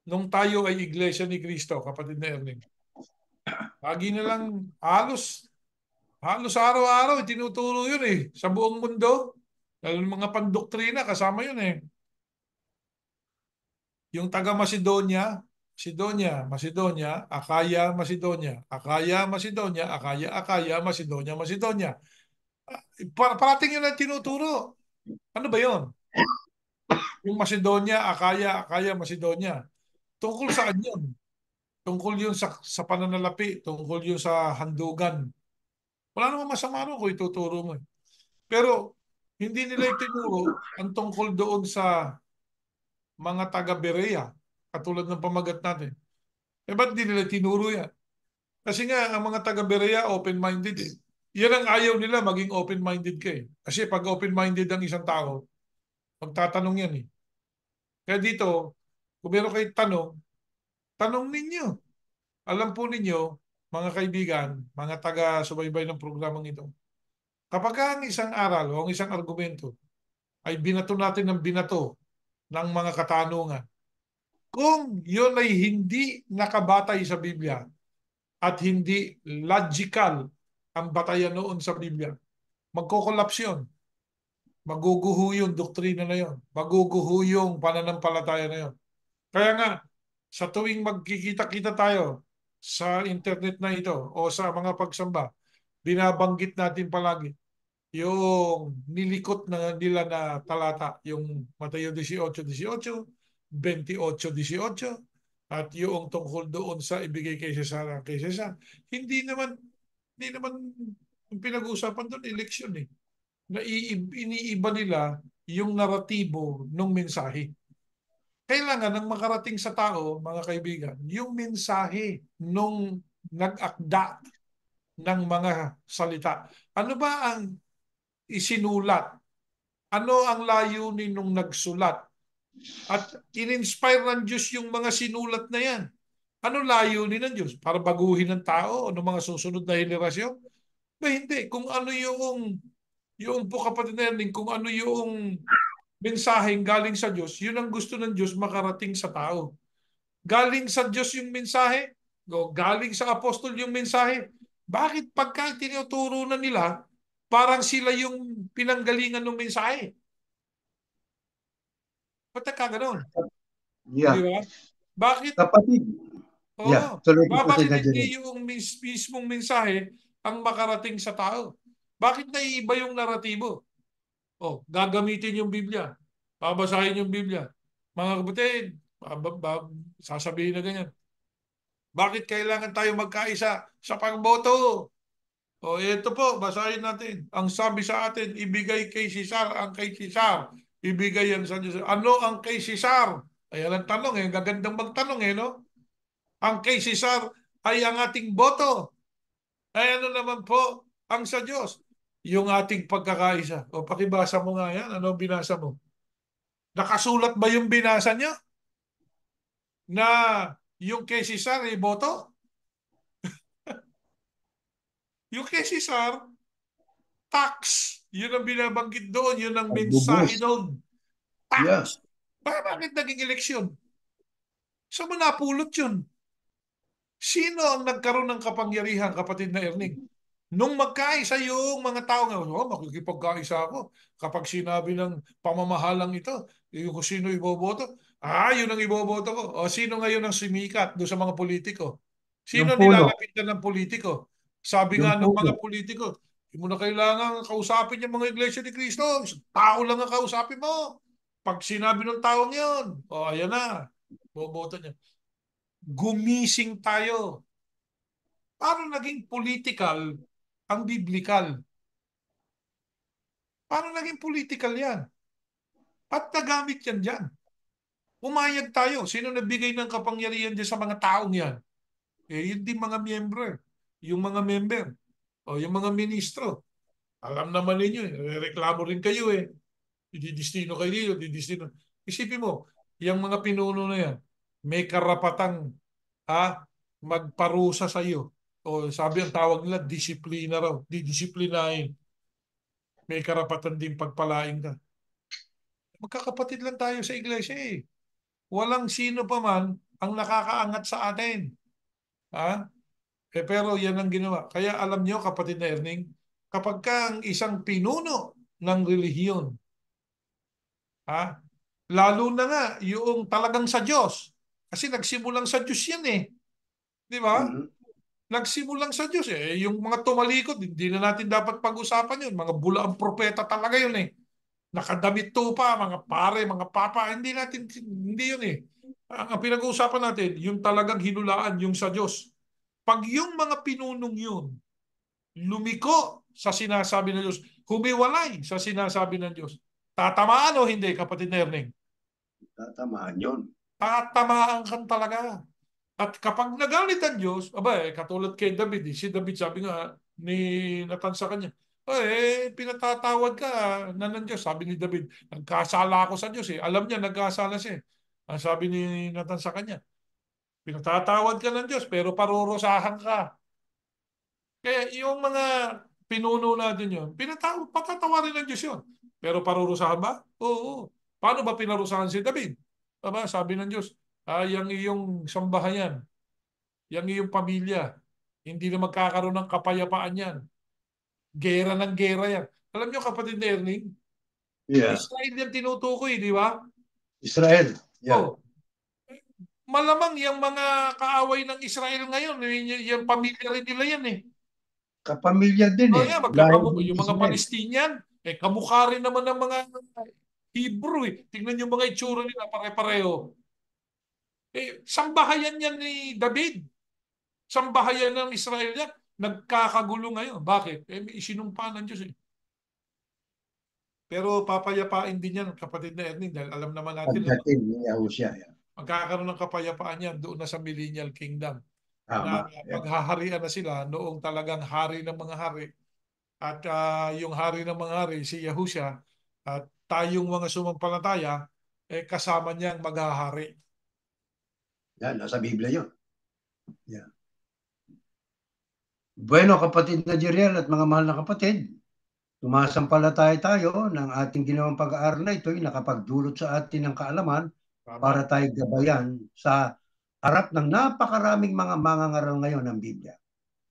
nung tayo ay Iglesia ni Cristo, kapatid na Erning, lagi na lang halos araw-araw tinuturo yun eh, sa buong mundo. Lalo ng mga pandoktrina, kasama yun eh. Yung taga Macedonia, Macedonia, Akaya, Macedonia, Akaya, Macedonia, Akaya, Akaya, Macedonia, Macedonia. Parating yun ang tinuturo. Ano ba yun? Yung Macedonia, Akaya, Akaya, Macedonia. Tungkol saan yun? Tungkol yun sa pananalapi, tungkol yun sa handugan. Wala namang masama ron kung ituturo mo. Pero hindi nila itinuro ang tungkol doon sa mga taga-Berea, katulad ng pamagat natin. Eh ba't di nila tinuro yan? Kasi nga, ang mga taga-Berea, open-minded eh. Yan ang ayaw nila, maging open-minded ka eh. Kasi pag open-minded ang isang tao, magtatanong yan eh. Kaya dito, kung meron kayong tanong, tanong ninyo. Alam po ninyo, mga kaibigan, mga taga-subaybay ng programang ito, kapag ang isang aral o ang isang argumento ay binato natin ng binato ng mga katanungan, kung yun ay hindi nakabatay sa Biblia at hindi logical ang batayan noon sa Biblia, magkokolaps yun. Maguguho yung doktrina na yun. Maguguho yung pananampalataya na yun. Kaya nga, sa tuwing magkikita-kita tayo sa internet na ito o sa mga pagsamba, binabanggit natin palagi yung nilikot na nila na talata, yung Mateo 18:18, 28:18, at yung tungkol doon sa ibigay kay Cesar ang kay Cesar. Hindi naman, hindi naman yung pinag-uusapan doon, eleksyon eh. Iniiba nila yung naratibo ng mensahe. Kailangan ng makarating sa tao, mga kaibigan, yung mensahe nung nag-akda ng mga salita. Ano ba ang isinulat? Ano ang layunin nung nagsulat? At in-inspire ng Diyos yung mga sinulat na yan. Ano layunin ng Diyos? Para baguhin ng tao o ng mga susunod na henerasyon? Ba hindi. Kung ano yung po kapatid na yan, kung ano yung mensaheng galing sa Diyos, yun ang gusto ng Diyos makarating sa tao. Galing sa Diyos yung mensahe, o galing sa apostol yung mensahe. Bakit pagka tinuturo na nila, parang sila yung pinanggalingan ng mensahe? Ba't nagkaganon? Di Yeah. ba? Bakit? Kapatid, Oo. yeah, tuloy po kasi Bakit na hindi Jeriel. yung mismong mensahe ang makarating sa tao? Bakit naiiba yung naratibo? Oh, gagamitin yung Biblia. Babasahin yung Biblia. Mga kapatid, sasabihin na ganyan. Bakit kailangan tayo magkaisa sa pagboto? O ito po, basahin natin. Ang sabi sa atin, ibigay kay Cesar ang kay Cesar. Ibigay yan sa Diyos. Ano ang kay Cesar? Ayan ang tanong eh. Gagandang magtanong eh, no? Ang kay Cesar ay ang ating boto. Ay ano naman po ang sa Diyos? Yung ating pagkakaisa. O pakibasa mo nga yan. Ano binasa mo? Nakasulat ba yung binasa niya? Na yung kay Cesar ay boto? Yung kay Cesar, tax. Yun ang binabanggit doon. Yun ang Pagbubus. mensahe doon. Yeah. Tax. Bakit naging eleksyon? Saan mo napulot yun? Sino ang nagkaroon ng kapangyarihan, kapatid na Erning? Nung magkaisa yung mga tao nga, oh, makikipagkaisa ako. Kapag sinabi ng pamamahalang ito, yung kung sino iboboto, yun ang iboboto ko. O sino ngayon ang sumikat doon sa mga politiko? Yung Sino puno. nilalapitan ng politiko? Sabi Yung nga ng puno. mga politiko, hindi mo na kailangan kausapin yung mga iglesia ni Cristo. Isang tao lang ang kausapin mo. Pag sinabi ng taong yun, ayan na, boboto niya. Gumising tayo. Paano naging political ang biblical? Paano naging political yan? At nagamit yan dyan. Umayag tayo. Sino nagbigay ng kapangyarihan dyan sa mga taong yan? Eh, yun din mga miyembro. Yung mga member. O yung mga ministro. Alam naman ninyo, reklamo rin kayo eh. Didistino kayo dito, didistino. Isipin mo, yung mga pinuno na yan, may karapatang magparusa sa iyo. O sabi ang tawag nila, disiplina raw. Didisiplinahin. May karapatan din pagpalain ka. Magkakapatid lang tayo sa iglesia eh. Walang sino pa man ang nakakaangat sa atin. Ha? Pero yan ang ginawa. Kaya alam nyo, kapatid na Erning, kapag ka ang isang pinuno ng relihiyon, ha? Lalo na nga, yung talagang sa Diyos. Kasi nagsimulang sa Diyos yan eh. Di ba? Mhm. Nagsimulang sa Diyos eh. Yung mga tumalikod, hindi na natin dapat pag-usapan yun. Mga bulaang propeta talaga yun eh. Nakadamit tupa, mga pare, mga papa. Hindi yun eh. Ang pinag-uusapan natin, yung talagang hinulaan, yung sa Diyos. Pag yung mga pinunong yun, lumiko sa sinasabi ng Diyos, humiwalay sa sinasabi ng Diyos, tatamaan o hindi, kapatid na Erning? Tatamaan yun. Tatamaan kan talaga. At kapag nagalit ang Diyos, aba katulad kay David, si David sabi nga ni Nathan sa kanya, pinatatawad ka na ng Diyos. Sabi ni David, nagkasala ako sa Diyos eh. Alam niya, nagkasala siya eh. Ang sabi ni Nathan sa kanya, pinatatawad ka ng Diyos, pero parurusahan ka. Kaya yung mga pinuno natin yun, patatawarin ng Diyos yun. Pero parurusahan ba? Oo. Paano ba pinarusahan si David? Aba, sabi ng Diyos, yung iyong sambahayan, yung iyong pamilya, hindi na magkakaroon ng kapayapaan yan. Gera ng gera yan. Alam niyo kapatid na Erning, Yeah. Israel yan tinutukoy, di ba? Israel. Yeah. Oh, malamang yung mga kaaway ng Israel ngayon, yung pamilya rin nila yan eh. Kapamilya din Oh, eh. yeah, Lahi din yung mga Israel. Palestinian, kamukha rin naman ng mga Hebrew eh. Tingnan yung mga itsura nila, pare-pareho. Sambahayan yan ni David. Sambahayan ng Israel yan. Nagkakagulo ngayon. Bakit? May isinumpa ng Diyos eh. Pero papayapain din yan, kapatid na Ernie, dahil alam naman natin, Pagdating ni Yahushua. Yeah. magkakaroon ng kapayapaan yan doon na sa Millennial Kingdom. Na Tama. Yeah. paghaharian na sila noong talagang hari ng mga hari. At yung hari ng mga hari, si Yahusha, at tayong mga sumampalataya, kasama niyang maghahari. Yan, nasa Biblia yun. Yeah. Bueno, kapatid na Jeriel at mga mahal na kapatid, sumasampalataya tayo ng ating ginawang pag-aaral na ito'y nakapagdulot sa atin ng kaalaman Tama. para tayo gabayan sa harap ng napakaraming mga mangangaral ngayon ng Biblia.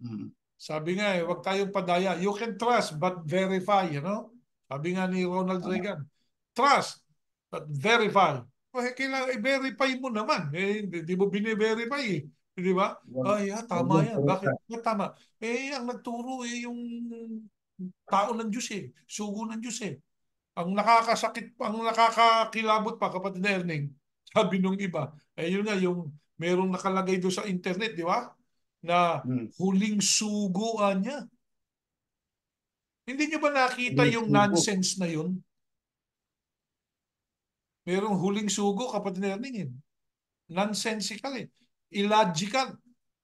Mm. Sabi nga huwag tayong padaya. You can trust but verify, you know? Sabi nga ni Ronald Reagan, trust but verify. Kailangan i-verify mo naman. Di mo bine-verify eh. Di ba? Huwag, huwag Tama yung yan. purusa. Bakit? Tama. Ang nagturo yung tao ng Diyos eh. Sugo ng Diyos eh. Ang nakakasakit, ang nakakakilabot pa, kapatid na Erning, sabi nung iba, yun nga, yung merong nakalagay doon sa internet, di ba? Na Hmm. huling suguan niya. Hindi niyo ba nakita Huling yung sugo. nonsense na yun? Merong huling sugo, kapatid na Erning, eh. Nonsensical eh. Illogical.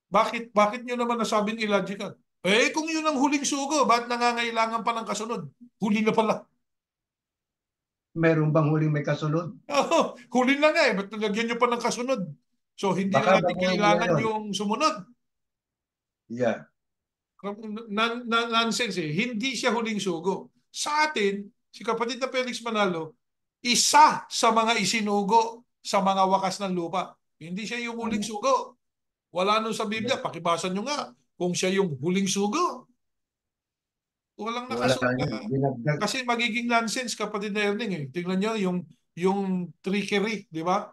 Bakit niyo naman nasabing illogical? Kung yun ang huling sugo, bakit nangangailangan pa ng kasunod? Huli na pala. Meron bang huling may kasunod? Huli na nga eh. Ba't nalagyan nyo pa ng kasunod? So, hindi Baka na natin baguhin nila kailangan yun. yung sumunod. Yeah. Nonsense eh. Hindi siya huling sugo. Sa atin, si kapatid na Felix Manalo, isa sa mga isinugo sa mga wakas ng lupa. Hindi siya yung huling Tama. sugo. Wala nun sa Biblia. Pakibasa nyo nga kung siya yung huling sugo. Walang Wala nakasulat. yun. Binagdag. Kasi magiging nonsense, kapatid na Erning eh. Tingnan nyo yung trickery, di ba?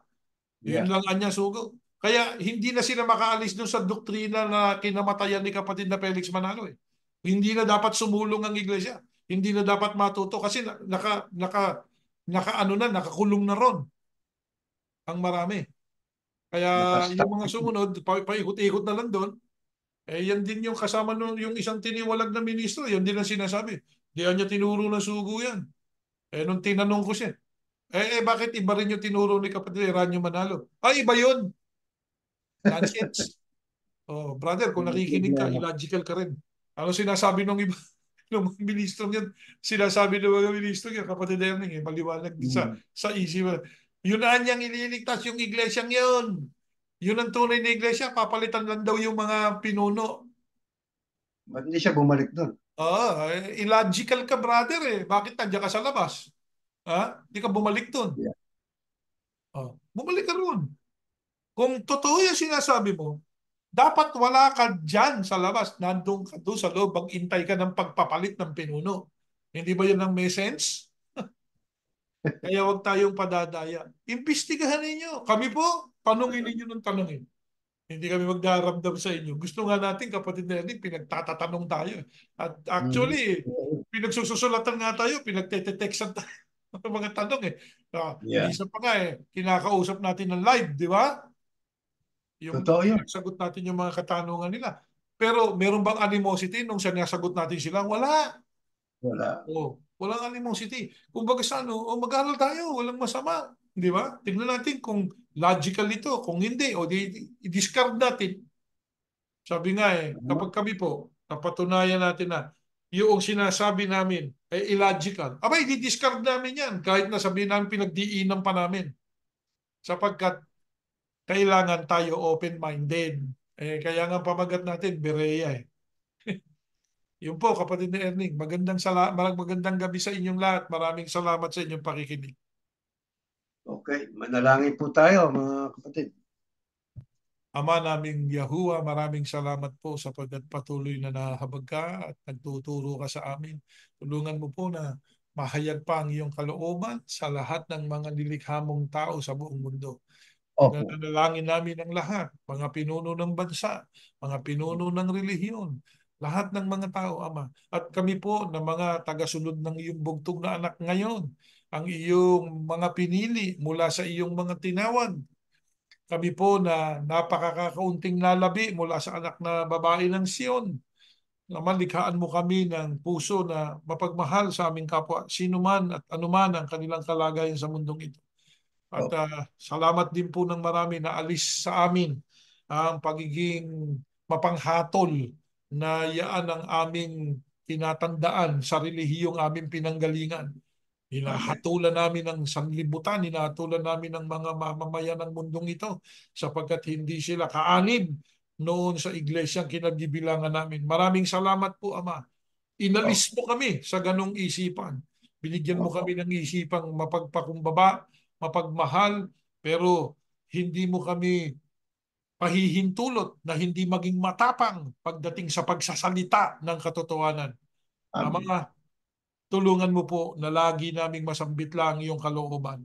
Yun Yeah. lang anya sugo. Kaya hindi na sila makaalis doon sa doktrina na kinamatayan ni kapatid na Felix Manalo eh. Hindi na dapat sumulong ang iglesia. Hindi na dapat matuto kasi naka ano na, nakakulong na ron ang marami. Kaya yung mga Nakastack. sumunod, paikot-ikot na lang doon. Eh, yan din yung kasama nung yung isang tiniwalag na ministro, yan din ang sinasabi. Di niya tinuro ng sugo yan. Eh, nung tinanong ko siya, bakit iba rin yung tinuro ni kapatid Ranyo Manalo? Ay, iba yun. Nonsense. Oh, brother, kung May nakikinig ka, problema. illogical ka rin. Ano sinasabi nung iba, ng mga ministro yan? Sinasabi ng mga ministro yan, kapatid Erning, maliwanag din Hmm. sa isip. Yun na niyang ililigtas yung iglesyang yun. Yun ang tunay na iglesia, papalitan lang daw yung mga pinuno. Ba't hindi siya bumalik doon? Illogical ka, brother eh. Bakit nandiyan ka sa labas? Ha? Hindi ka bumalik doon. Yeah. Bumalik ka roon. Kung totoo yung sinasabi mo, dapat wala ka dyan sa labas. Nandun ka doon sa loob, mag-intay ka ng pagpapalit ng pinuno. Hindi ba yun ang may sense? Kaya huwag tayong padadaya. Imbestigahan ninyo. Kami po, tanungin ninyo ng tanungin. Hindi kami magdaramdam sa inyo. Gusto nga natin, kapatid na yan, pinagtatatanong tayo. At Mhm. actually, pinagsususulatan nga tayo, pinagtetetextan tayo ng mga tanong eh. Yeah. Minsan pa nga kinakausap natin ng live, di ba? Yung Totoo yun. sinasagot natin yung mga katanungan nila. Pero meron bang animosity nung sinasagot natin sila? Wala. Wala. Walang animosity. Kung baga sa mag-aral tayo, walang masama. Di ba? Tingnan natin kung logical ito, kung hindi, o i-discard natin. Sabi nga kapag kami po, napatunayan natin na yung sinasabi namin ay illogical. Abay, di-discard namin yan kahit na sabihin namin pinagdiinan pa namin. Sapagkat kailangan tayo open-minded. Kaya nga pamagat natin, Berea eh. Yun po, kapatid ni Erning. Magandang gabi sa inyong lahat. Maraming salamat sa inyong pakikinig. Okay, manalangin po tayo mga kapatid. Ama naming Yahuwah, maraming salamat po sapagkat patuloy na nahabag ka at nagtuturo ka sa amin. Tulungan mo po na mahayag pa ang iyong kalooban sa lahat ng mga nilikha mong tao sa buong mundo. Opo. Pinanalangin namin ang lahat, mga pinuno ng bansa, mga pinuno ng relihiyon, lahat ng mga tao, Ama. At kami po na mga tagasunod ng iyong bugtong na anak ngayon, ang iyong mga pinili mula sa iyong mga tinawag. Kami po na napakakaunting nalabi mula sa anak na babae ng Sion. Naman likhaan mo kami ng puso na mapagmahal sa aming kapwa, sino man at anuman ang kanilang kalagayan sa mundong ito. At Opo. salamat din po ng marami na alis sa amin ang pagiging mapanghatol na yaan ang aming tinatandaan sa relihiyong aming pinanggalingan. Amen. Hinahatulan namin ang sanlibutan, hinahatulan namin ang mga mamamayan ng mundong ito sapagkat hindi sila kaanib noon sa iglesyang kinagbibilangan namin. Maraming salamat po, Ama. Opo. Inalis mo kami sa ganong isipan. Binigyan mo Opo. kami ng isipang mapagpakumbaba, mapagmahal, pero hindi mo kami pahihintulot na hindi maging matapang pagdating sa pagsasalita ng katotohanan. Amen. Ama, tulungan mo po na lagi naming masambit lang ang iyong kalooban.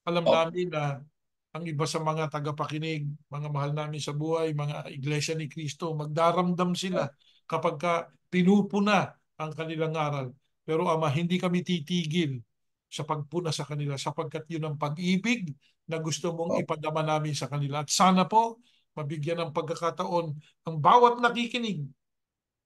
Alam Opo. namin na ang iba sa mga tagapakinig, mga mahal namin sa buhay, mga iglesia ni Cristo, magdaramdam sila kapag pinupuna ang kanilang aral. Pero Ama, hindi kami titigil sa pagpuna sa kanila sapagkat yun ang pag-ibig na gusto mong Opo. ipadama namin sa kanila. At sana po, mabigyan ng pagkakataon ang bawat nakikinig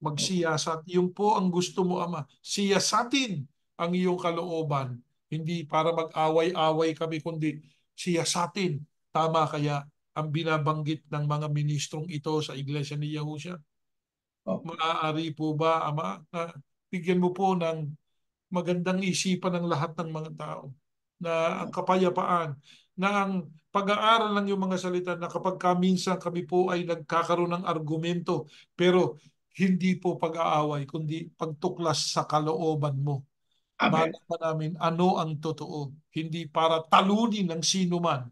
magsiyasat. Yun po ang gusto mo, Ama. Siyasatin ang iyong kalooban. Hindi para mag-away-away kami, kundi siyasatin. Tama kaya ang binabanggit ng mga ministrong ito sa Iglesia ni Yahushua? Opo. Maaari po ba, Ama, na bigyan mo po ng magandang isipan ng lahat ng mga tao na ang kapayapaan, na ang pag-aaral ng yung mga salita na kapag minsan kami po ay nagkakaroon ng argumento, pero hindi po pag-aaway, kundi pagtuklas sa kalooban mo. Amen. Malaman namin ano ang totoo, hindi para talunin ng sino man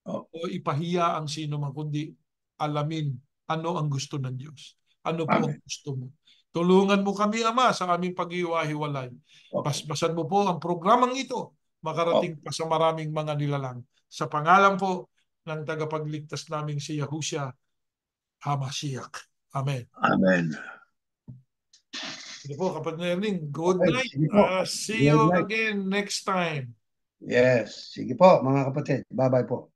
Opo. o ipahiya ang sino man, kundi alamin ano ang gusto ng Diyos. Ano po ang Amen. gusto mo. Tulungan mo kami, Ama, sa aming pag-iwahiwalay. Opo. Basbasan mo po ang programang ito Opo. makarating pa sa maraming mga nilalang. Sa pangalan po ng tagapagligtas naming si Yahushua HaMashiach. Amen. Amen. Ito po, kapatid na Erning, good Okay, night. sige po. See Good you night. again next time. Yes, sige po mga kapatid. Bye-bye po.